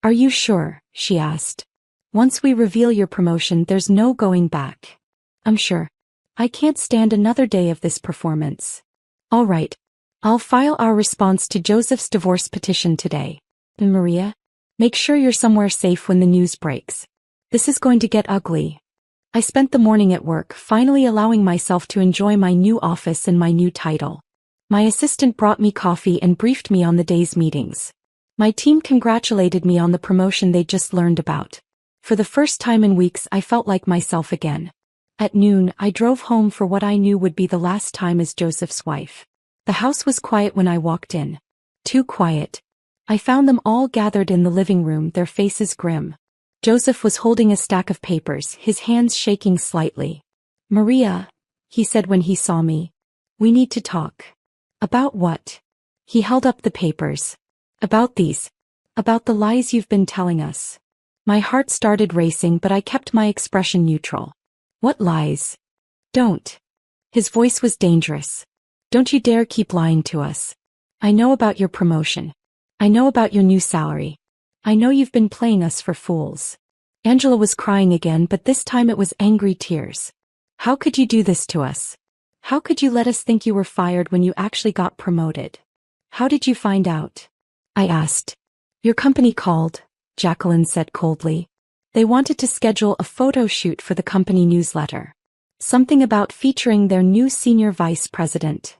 Are you sure? She asked. Once we reveal your promotion, there's no going back. I'm sure. I can't stand another day of this performance. All right. I'll file our response to Joseph's divorce petition today. And Maria? Make sure you're somewhere safe when the news breaks. This is going to get ugly. I spent the morning at work, finally allowing myself to enjoy my new office and my new title. My assistant brought me coffee and briefed me on the day's meetings. My team congratulated me on the promotion they'd just learned about. For the first time in weeks, I felt like myself again. At noon, I drove home for what I knew would be the last time as Joseph's wife. The house was quiet when I walked in. Too quiet. I found them all gathered in the living room, their faces grim. Joseph was holding a stack of papers, his hands shaking slightly. Maria, he said when he saw me. We need to talk. About what? He held up the papers. About these. About the lies you've been telling us. My heart started racing, but I kept my expression neutral. What lies? Don't. His voice was dangerous. Don't you dare keep lying to us. I know about your promotion. I know about your new salary. I know you've been playing us for fools. Angela was crying again, but this time it was angry tears. How could you do this to us? How could you let us think you were fired when you actually got promoted? How did you find out? I asked. Your company called, Jacqueline said coldly. They wanted to schedule a photo shoot for the company newsletter. Something about featuring their new senior vice president.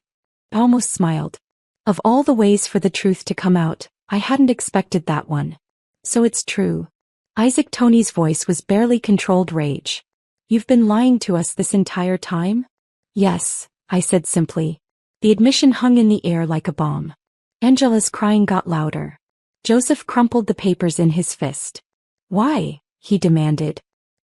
I almost smiled. Of all the ways for the truth to come out, I hadn't expected that one. So it's true. Isaac Tony's voice was barely controlled rage. You've been lying to us this entire time? Yes, I said simply. The admission hung in the air like a bomb. Angela's crying got louder. Joseph crumpled the papers in his fist. Why? He demanded.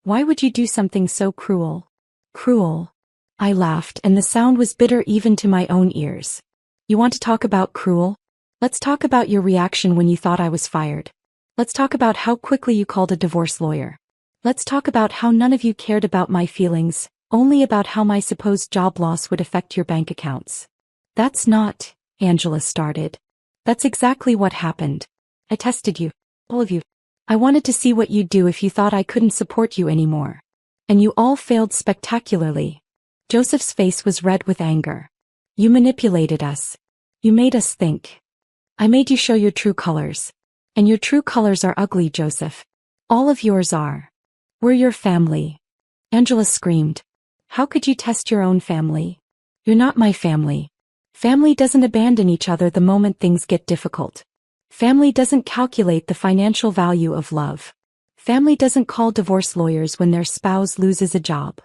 Why would you do something so cruel? Cruel. I laughed, and the sound was bitter even to my own ears. You want to talk about cruel? Let's talk about your reaction when you thought I was fired. Let's talk about how quickly you called a divorce lawyer. Let's talk about how none of you cared about my feelings, only about how my supposed job loss would affect your bank accounts. That's not, Angela started. That's exactly what happened. I tested you, all of you. I wanted to see what you'd do if you thought I couldn't support you anymore. And you all failed spectacularly. Joseph's face was red with anger. You manipulated us. You made us think. I made you show your true colors. And your true colors are ugly, Joseph. All of yours are. We're your family. Angela screamed. How could you test your own family? You're not my family. Family doesn't abandon each other the moment things get difficult. Family doesn't calculate the financial value of love. Family doesn't call divorce lawyers when their spouse loses a job.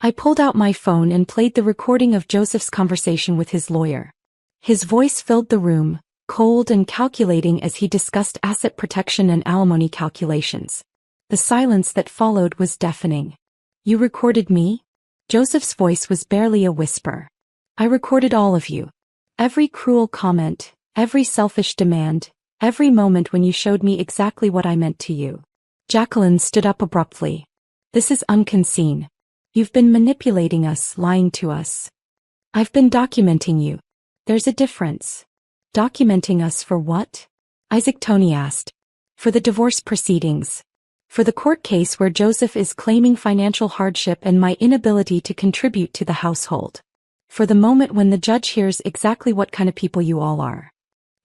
I pulled out my phone and played the recording of Joseph's conversation with his lawyer. His voice filled the room, cold and calculating as he discussed asset protection and alimony calculations. The silence that followed was deafening. You recorded me? Joseph's voice was barely a whisper. I recorded all of you. Every cruel comment, every selfish demand, every moment when you showed me exactly what I meant to you. Jacqueline stood up abruptly. This is unconseen. You've been manipulating us, lying to us. I've been documenting you. There's a difference. Documenting us for what? Isaac Tony asked. For the divorce proceedings. For the court case where Joseph is claiming financial hardship and my inability to contribute to the household. For the moment when the judge hears exactly what kind of people you all are.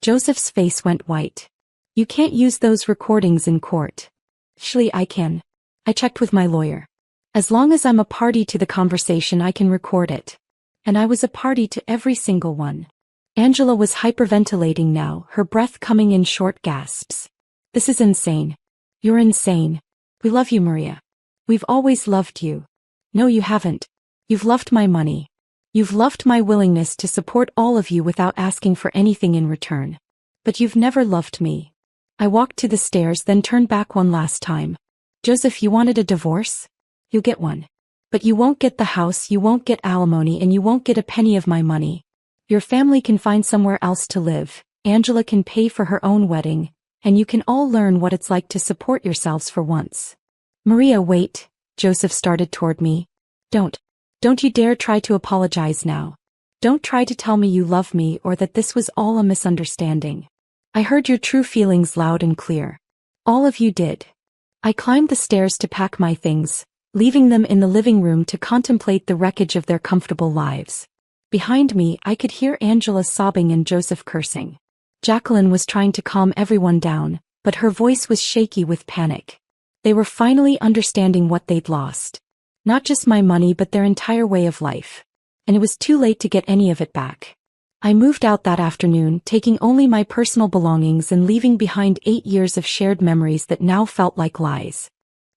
Joseph's face went white. You can't use those recordings in court. Actually, I can. I checked with my lawyer. As long as I'm a party to the conversation, I can record it. And I was a party to every single one. Angela was hyperventilating now, her breath coming in short gasps. This is insane. You're insane. We love you, Maria. We've always loved you. No, you haven't. You've loved my money. You've loved my willingness to support all of you without asking for anything in return. But you've never loved me. I walked to the stairs, then turned back one last time. Joseph, you wanted a divorce? You'll get one. But you won't get the house, you won't get alimony, and you won't get a penny of my money. Your family can find somewhere else to live, Angela can pay for her own wedding, and you can all learn what it's like to support yourselves for once. Maria, wait, Joseph started toward me. Don't you dare try to apologize now. Don't try to tell me you love me or that this was all a misunderstanding. I heard your true feelings loud and clear. All of you did. I climbed the stairs to pack my things, leaving them in the living room to contemplate the wreckage of their comfortable lives. Behind me, I could hear Angela sobbing and Joseph cursing. Jacqueline was trying to calm everyone down, but her voice was shaky with panic. They were finally understanding what they'd lost. Not just my money but their entire way of life. And it was too late to get any of it back. I moved out that afternoon, taking only my personal belongings and leaving behind 8 years of shared memories that now felt like lies.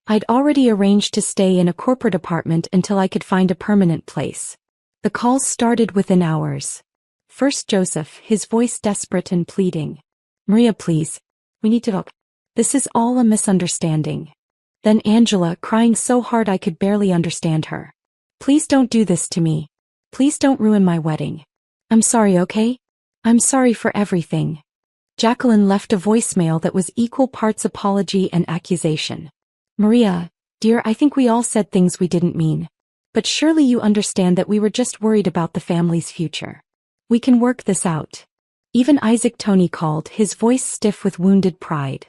I'd already arranged to stay in a corporate apartment until I could find a permanent place. The calls started within hours. First Joseph, his voice desperate and pleading. "Maria, please. We need to talk. This is all a misunderstanding." Then Angela, crying so hard I could barely understand her. "Please don't do this to me. Please don't ruin my wedding. I'm sorry, okay? I'm sorry for everything." Jacqueline left a voicemail that was equal parts apology and accusation. "Maria, dear, I think we all said things we didn't mean. But surely you understand that we were just worried about the family's future. We can work this out." Even Isaac Tony called, his voice stiff with wounded pride.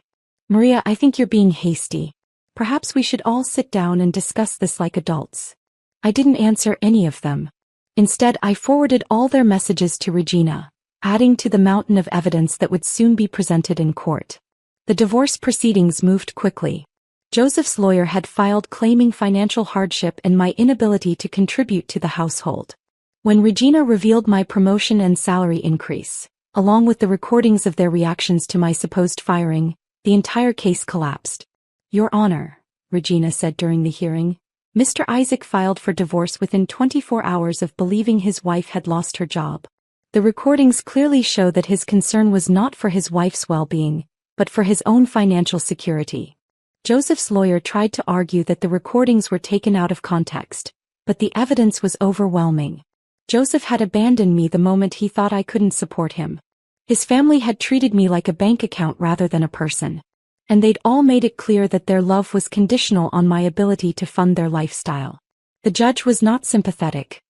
"Maria, I think you're being hasty. Perhaps we should all sit down and discuss this like adults." I didn't answer any of them. Instead, I forwarded all their messages to Regina, adding to the mountain of evidence that would soon be presented in court. The divorce proceedings moved quickly. Joseph's lawyer had filed claiming financial hardship and my inability to contribute to the household. When Regina revealed my promotion and salary increase, along with the recordings of their reactions to my supposed firing, the entire case collapsed. "Your Honor," Regina said during the hearing, "Mr. Isaac filed for divorce within 24 hours of believing his wife had lost her job. The recordings clearly show that his concern was not for his wife's well-being, but for his own financial security." Joseph's lawyer tried to argue that the recordings were taken out of context, but the evidence was overwhelming. Joseph had abandoned me the moment he thought I couldn't support him. His family had treated me like a bank account rather than a person. And they'd all made it clear that their love was conditional on my ability to fund their lifestyle. The judge was not sympathetic.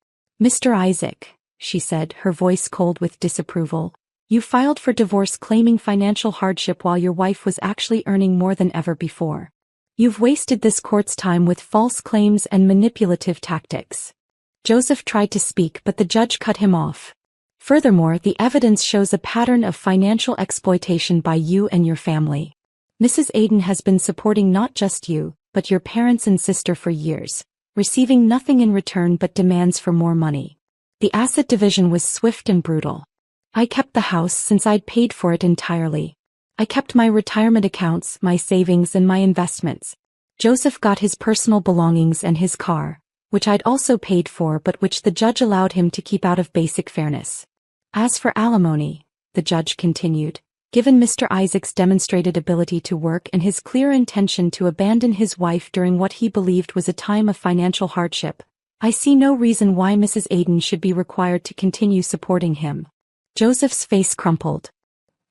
"Mr. Isaac," she said, her voice cold with disapproval, "you filed for divorce claiming financial hardship while your wife was actually earning more than ever before. You've wasted this court's time with false claims and manipulative tactics." Joseph tried to speak but the judge cut him off. "Furthermore, the evidence shows a pattern of financial exploitation by you and your family. Mrs. Aiden has been supporting not just you, but your parents and sister for years, receiving nothing in return but demands for more money." The asset division was swift and brutal. I kept the house since I'd paid for it entirely. I kept my retirement accounts, my savings and my investments. Joseph got his personal belongings and his car, which I'd also paid for but which the judge allowed him to keep out of basic fairness. "As for alimony," the judge continued, "given Mr. Isaac's demonstrated ability to work and his clear intention to abandon his wife during what he believed was a time of financial hardship, I see no reason why Mrs. Aiden should be required to continue supporting him." Joseph's face crumpled.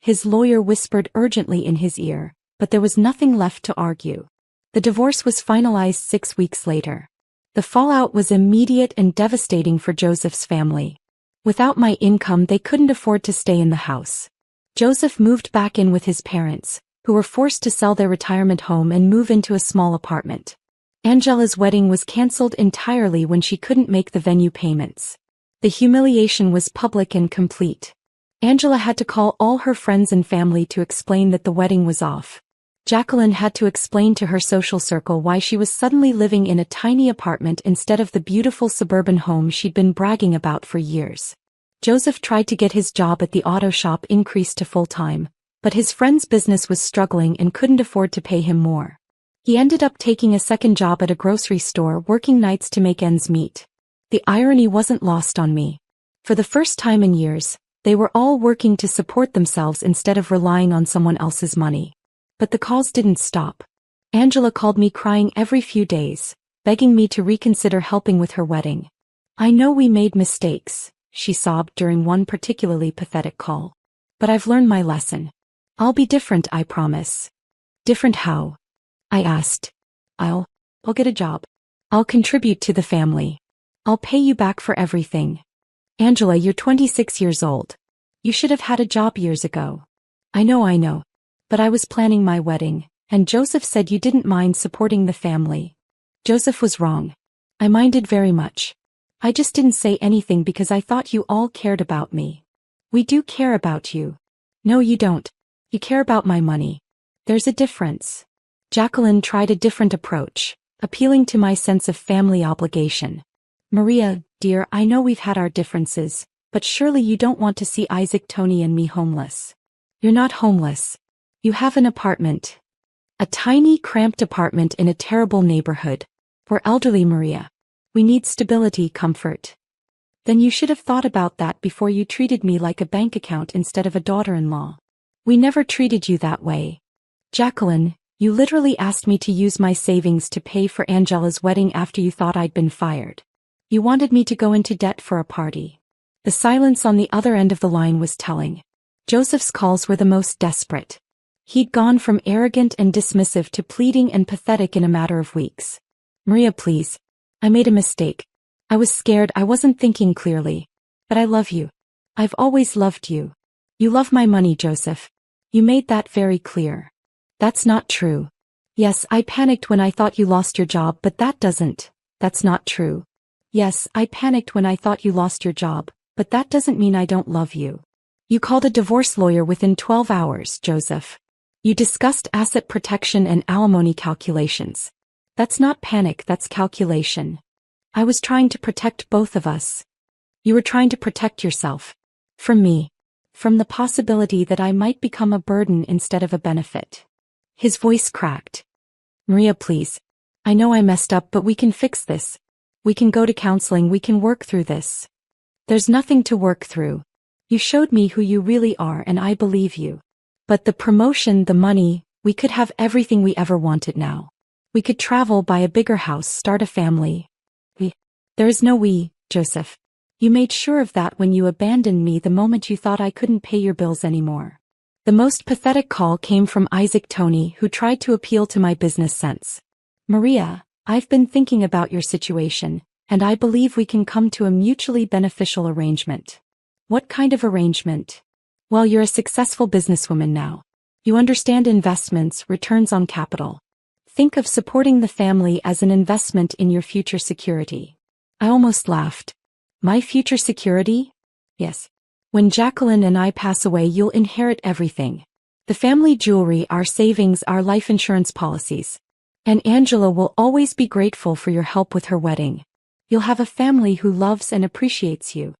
His lawyer whispered urgently in his ear, but there was nothing left to argue. The divorce was finalized 6 weeks later. The fallout was immediate and devastating for Joseph's family. Without my income, they couldn't afford to stay in the house. Joseph moved back in with his parents, who were forced to sell their retirement home and move into a small apartment. Angela's wedding was canceled entirely when she couldn't make the venue payments. The humiliation was public and complete. Angela had to call all her friends and family to explain that the wedding was off. Jacqueline had to explain to her social circle why she was suddenly living in a tiny apartment instead of the beautiful suburban home she'd been bragging about for years. Joseph tried to get his job at the auto shop increased to full-time, but his friend's business was struggling and couldn't afford to pay him more. He ended up taking a second job at a grocery store, working nights to make ends meet. The irony wasn't lost on me. For the first time in years, they were all working to support themselves instead of relying on someone else's money. But the calls didn't stop. Angela called me crying every few days, begging me to reconsider helping with her wedding. "I know we made mistakes," she sobbed during one particularly pathetic call. "But I've learned my lesson. I'll be different, I promise." "Different how?" I asked. I'll get a job. I'll contribute to the family. I'll pay you back for everything." "Angela, you're 26 years old. You should have had a job years ago." I know. But I was planning my wedding, And Joseph said you didn't mind supporting the family. Joseph was wrong. I minded very much. I just didn't say anything because I thought you all cared about me. We do care about you. No, you don't. You care about my money. There's a difference. Jacqueline tried a different approach, appealing to my sense of family obligation. Maria, dear, I know we've had our differences, but surely you don't want to see Isaac, Tony, and me homeless. You're not homeless. You have an apartment. A tiny, cramped apartment in a terrible neighborhood. We're elderly, Maria. We need stability, comfort. Then you should have thought about that before you treated me like a bank account instead of a daughter-in-law. We never treated you that way. Jacqueline, you literally asked me to use my savings to pay for Angela's wedding after you thought I'd been fired. You wanted me to go into debt for a party. The silence on the other end of the line was telling. Joseph's calls were the most desperate. He'd gone from arrogant and dismissive to pleading and pathetic in a matter of weeks. Maria, please. I made a mistake. I was scared, I wasn't thinking clearly. But I love you. I've always loved you. You love my money, Joseph. You made that very clear. That's not true. Yes, I panicked when I thought you lost your job, but that's not true. Yes, I panicked when I thought you lost your job, but that doesn't mean I don't love you. You called a divorce lawyer within 12 hours, Joseph. You discussed asset protection and alimony calculations. That's not panic, that's calculation. I was trying to protect both of us. You were trying to protect yourself. From me. From the possibility that I might become a burden instead of a benefit. His voice cracked. Maria, please. I know I messed up, but we can fix this. We can go to counseling, we can work through this. There's nothing to work through. You showed me who you really are and I believe you. But the promotion, the money, we could have everything we ever wanted now. We could travel, buy a bigger house, start a family. There is no we, Joseph. You made sure of that when you abandoned me the moment you thought I couldn't pay your bills anymore. The most pathetic call came from Isaac Tony, who tried to appeal to my business sense. Maria, I've been thinking about your situation, and I believe we can come to a mutually beneficial arrangement. What kind of arrangement? Well, you're a successful businesswoman now. You understand investments, returns on capital. Think of supporting the family as an investment in your future security. I almost laughed. My future security? Yes. When Jacqueline and I pass away, you'll inherit everything. The family jewelry, our savings, our life insurance policies. And Angela will always be grateful for your help with her wedding. You'll have a family who loves and appreciates you.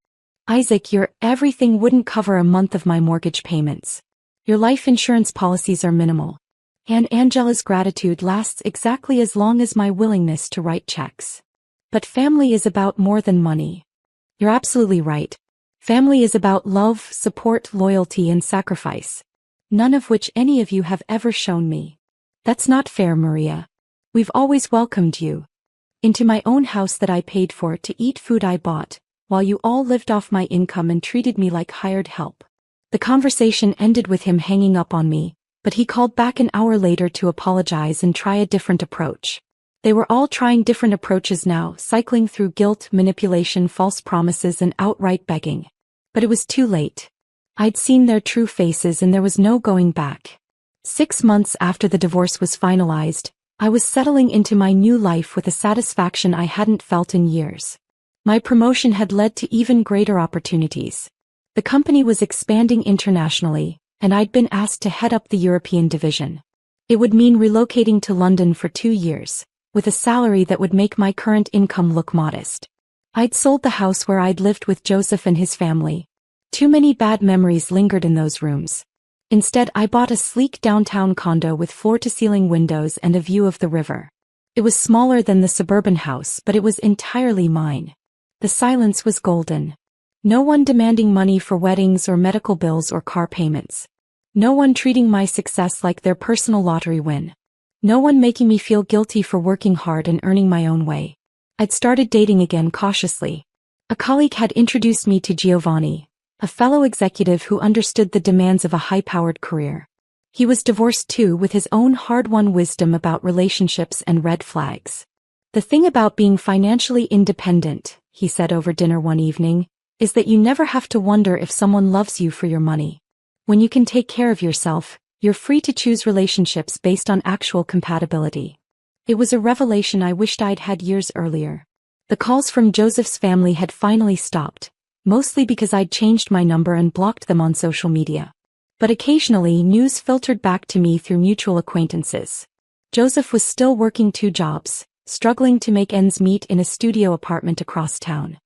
Isaac, your everything wouldn't cover a month of my mortgage payments. Your life insurance policies are minimal. And Angela's gratitude lasts exactly as long as my willingness to write checks. But family is about more than money. You're absolutely right. Family is about love, support, loyalty, and sacrifice. None of which any of you have ever shown me. That's not fair, Maria. We've always welcomed you into my own house that I paid for, to eat food I bought, while you all lived off my income and treated me like hired help. The conversation ended with him hanging up on me, but he called back an hour later to apologize and try a different approach. They were all trying different approaches now, cycling through guilt, manipulation, false promises, and outright begging. But it was too late. I'd seen their true faces and there was no going back. 6 months after the divorce was finalized, I was settling into my new life with a satisfaction I hadn't felt in years. My promotion had led to even greater opportunities. The company was expanding internationally, and I'd been asked to head up the European division. It would mean relocating to London for 2 years, with a salary that would make my current income look modest. I'd sold the house where I'd lived with Joseph and his family. Too many bad memories lingered in those rooms. Instead, I bought a sleek downtown condo with floor-to-ceiling windows and a view of the river. It was smaller than the suburban house, but it was entirely mine. The silence was golden. No one demanding money for weddings or medical bills or car payments. No one treating my success like their personal lottery win. No one making me feel guilty for working hard and earning my own way. I'd started dating again cautiously. A colleague had introduced me to Giovanni, a fellow executive who understood the demands of a high-powered career. He was divorced too, with his own hard-won wisdom about relationships and red flags. The thing about being financially independent, he said over dinner one evening, is that you never have to wonder if someone loves you for your money. When you can take care of yourself, You're free to choose relationships based on actual compatibility. It was a revelation I wished I'd had years earlier. The calls from Joseph's family had finally stopped, mostly because I'd changed my number and blocked them on social media. But occasionally news filtered back to me through mutual acquaintances. Joseph was still working 2 jobs, struggling to make ends meet in a studio apartment across town.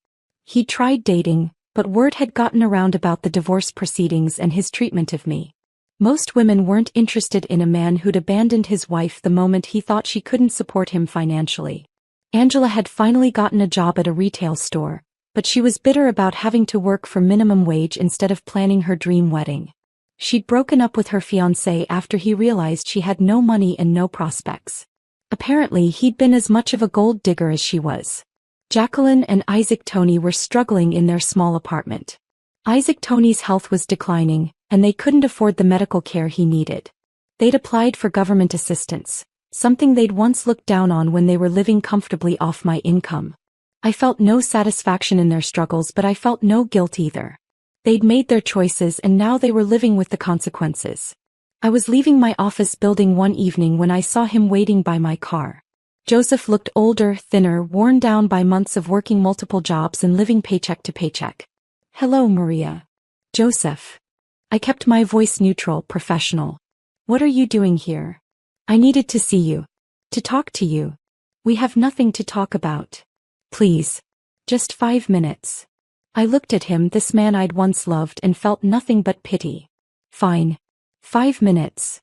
He'd tried dating, but word had gotten around about the divorce proceedings and his treatment of me. Most women weren't interested in a man who'd abandoned his wife the moment he thought she couldn't support him financially. Angela had finally gotten a job at a retail store, but she was bitter about having to work for minimum wage instead of planning her dream wedding. She'd broken up with her fiancé after he realized she had no money and no prospects. Apparently he'd been as much of a gold digger as she was. Jacqueline and Isaac Tony were struggling in their small apartment. Isaac Tony's health was declining, and they couldn't afford the medical care he needed. They'd applied for government assistance, something they'd once looked down on when they were living comfortably off my income. I felt no satisfaction in their struggles, but I felt no guilt either. They'd made their choices and now they were living with the consequences. I was leaving my office building one evening when I saw him waiting by my car. Joseph looked older, thinner, worn down by months of working multiple jobs and living paycheck to paycheck. "Hello, Maria." "Joseph." I kept my voice neutral, professional. "What are you doing here?" "I needed to see you. To talk to you." "We have nothing to talk about. Please. Just 5 minutes." I looked at him, this man I'd once loved, and felt nothing but pity. "Fine. 5 minutes."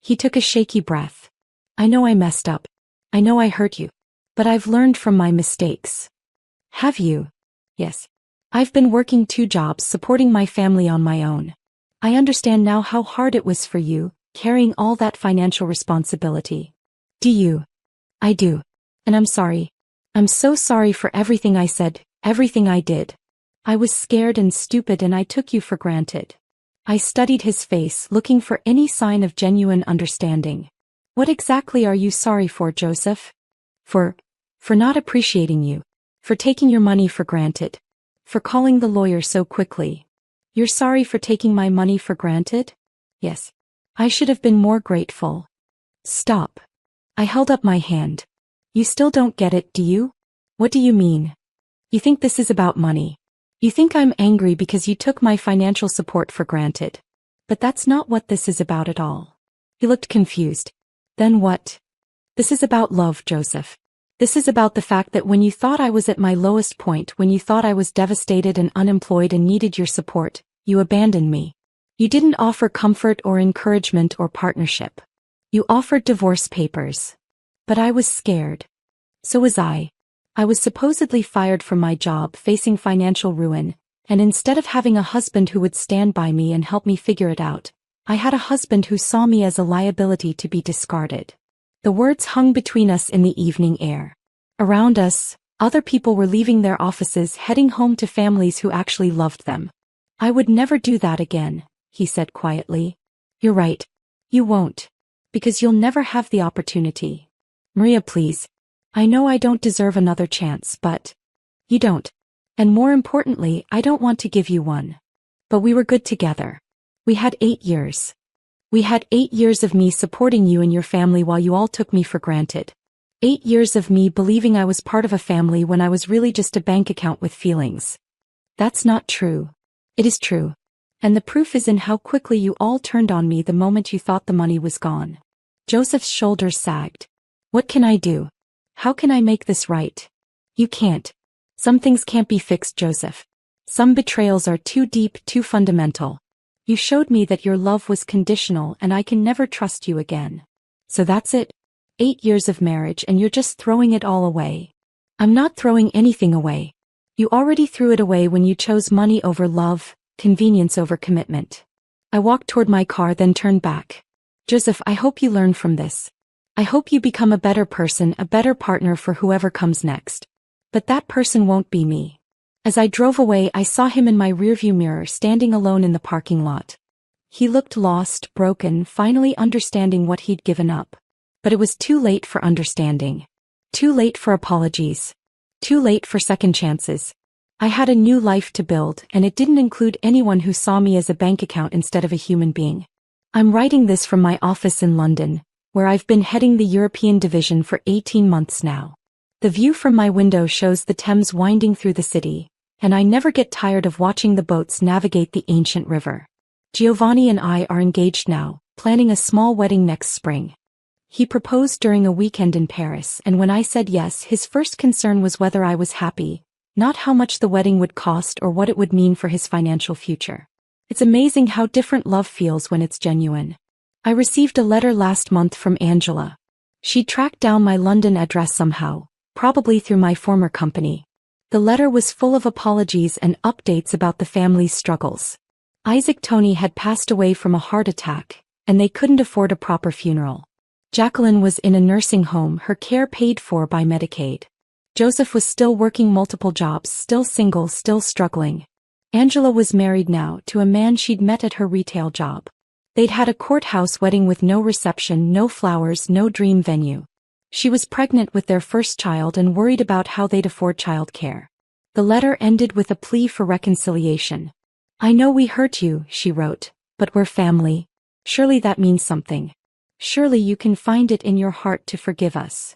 He took a shaky breath. "I know I messed up. I know I hurt you. But I've learned from my mistakes." "Have you?" "Yes. I've been working 2 jobs, supporting my family on my own. I understand now how hard it was for you, carrying all that financial responsibility." "Do you?" "I do. And I'm sorry. I'm so sorry for everything I said, everything I did. I was scared and stupid and I took you for granted." I studied his face, looking for any sign of genuine understanding. "What exactly are you sorry for, Joseph?" For not appreciating you. For taking your money for granted. For calling the lawyer so quickly. "You're sorry for taking my money for granted?" "Yes. I should have been more grateful." "Stop." I held up my hand. "You still don't get it, do you?" "What do you mean?" "You think this is about money. You think I'm angry because you took my financial support for granted. But that's not what this is about at all." He looked confused. "Then what?" "This is about love, Joseph. This is about the fact that when you thought I was at my lowest point, when you thought I was devastated and unemployed and needed your support, you abandoned me. You didn't offer comfort or encouragement or partnership. You offered divorce papers. But I was scared. So was I. I was supposedly fired from my job, facing financial ruin, and instead of having a husband who would stand by me and help me figure it out, I had a husband who saw me as a liability to be discarded." The words hung between us in the evening air. Around us, other people were leaving their offices, heading home to families who actually loved them. "I would never do that again," he said quietly. "You're right. You won't. Because you'll never have the opportunity. Maria, please. I know I don't deserve another chance, but you don't. And more importantly, I don't want to give you one. But we were good together. We had 8 years. We had 8 years of me supporting you and your family while you all took me for granted. 8 years of me believing I was part of a family when I was really just a bank account with feelings. That's not true. It is true. And the proof is in how quickly you all turned on me the moment you thought the money was gone." Joseph's shoulders sagged. "What can I do? How can I make this right?" "You can't. Some things can't be fixed, Joseph. Some betrayals are too deep, too fundamental. You showed me that your love was conditional and I can never trust you again. So that's it. 8 years of marriage and you're just throwing it all away." "I'm not throwing anything away. You already threw it away when you chose money over love, convenience over commitment." I walked toward my car, then turned back. "Joseph, I hope you learn from this. I hope you become a better person, a better partner for whoever comes next. But that person won't be me." As I drove away, I saw him in my rearview mirror, standing alone in the parking lot. He looked lost, broken, finally understanding what he'd given up. But it was too late for understanding. Too late for apologies. Too late for second chances. I had a new life to build, and it didn't include anyone who saw me as a bank account instead of a human being. I'm writing this from my office in London, where I've been heading the European division for 18 months now. The view from my window shows the Thames winding through the city, and I never get tired of watching the boats navigate the ancient river. Giovanni and I are engaged now, planning a small wedding next spring. He proposed during a weekend in Paris, and when I said yes, his first concern was whether I was happy, not how much the wedding would cost or what it would mean for his financial future. It's amazing how different love feels when it's genuine. I received a letter last month from Angela. She tracked down my London address somehow, probably through my former company. The letter was full of apologies and updates about the family's struggles. Isaac Tony had passed away from a heart attack, and they couldn't afford a proper funeral. Jacqueline was in a nursing home, her care paid for by Medicaid. Joseph was still working multiple jobs, still single, still struggling. Angela was married now to a man she'd met at her retail job. They'd had a courthouse wedding with no reception, no flowers, no dream venue. She was pregnant with their first child and worried about how they'd afford childcare. The letter ended with a plea for reconciliation. "I know we hurt you," she wrote, "but we're family. Surely that means something. Surely you can find it in your heart to forgive us."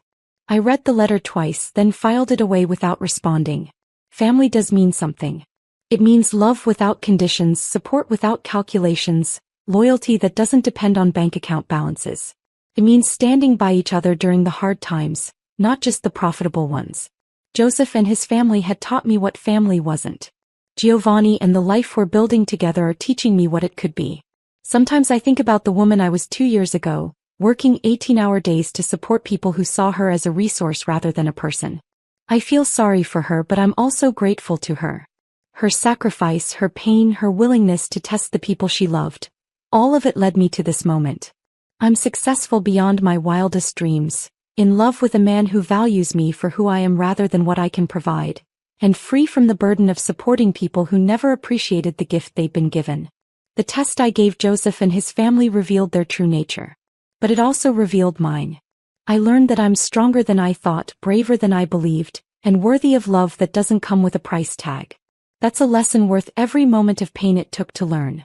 I read the letter twice, then filed it away without responding. Family does mean something. It means love without conditions, support without calculations, loyalty that doesn't depend on bank account balances. It means standing by each other during the hard times, not just the profitable ones. Joseph and his family had taught me what family wasn't. Giovanni and the life we're building together are teaching me what it could be. Sometimes I think about the woman I was 2 years ago, working 18-hour days to support people who saw her as a resource rather than a person. I feel sorry for her, but I'm also grateful to her. Her sacrifice, her pain, her willingness to test the people she loved. All of it led me to this moment. I'm successful beyond my wildest dreams, in love with a man who values me for who I am rather than what I can provide, and free from the burden of supporting people who never appreciated the gift they'd been given. The test I gave Joseph and his family revealed their true nature. But it also revealed mine. I learned that I'm stronger than I thought, braver than I believed, and worthy of love that doesn't come with a price tag. That's a lesson worth every moment of pain it took to learn.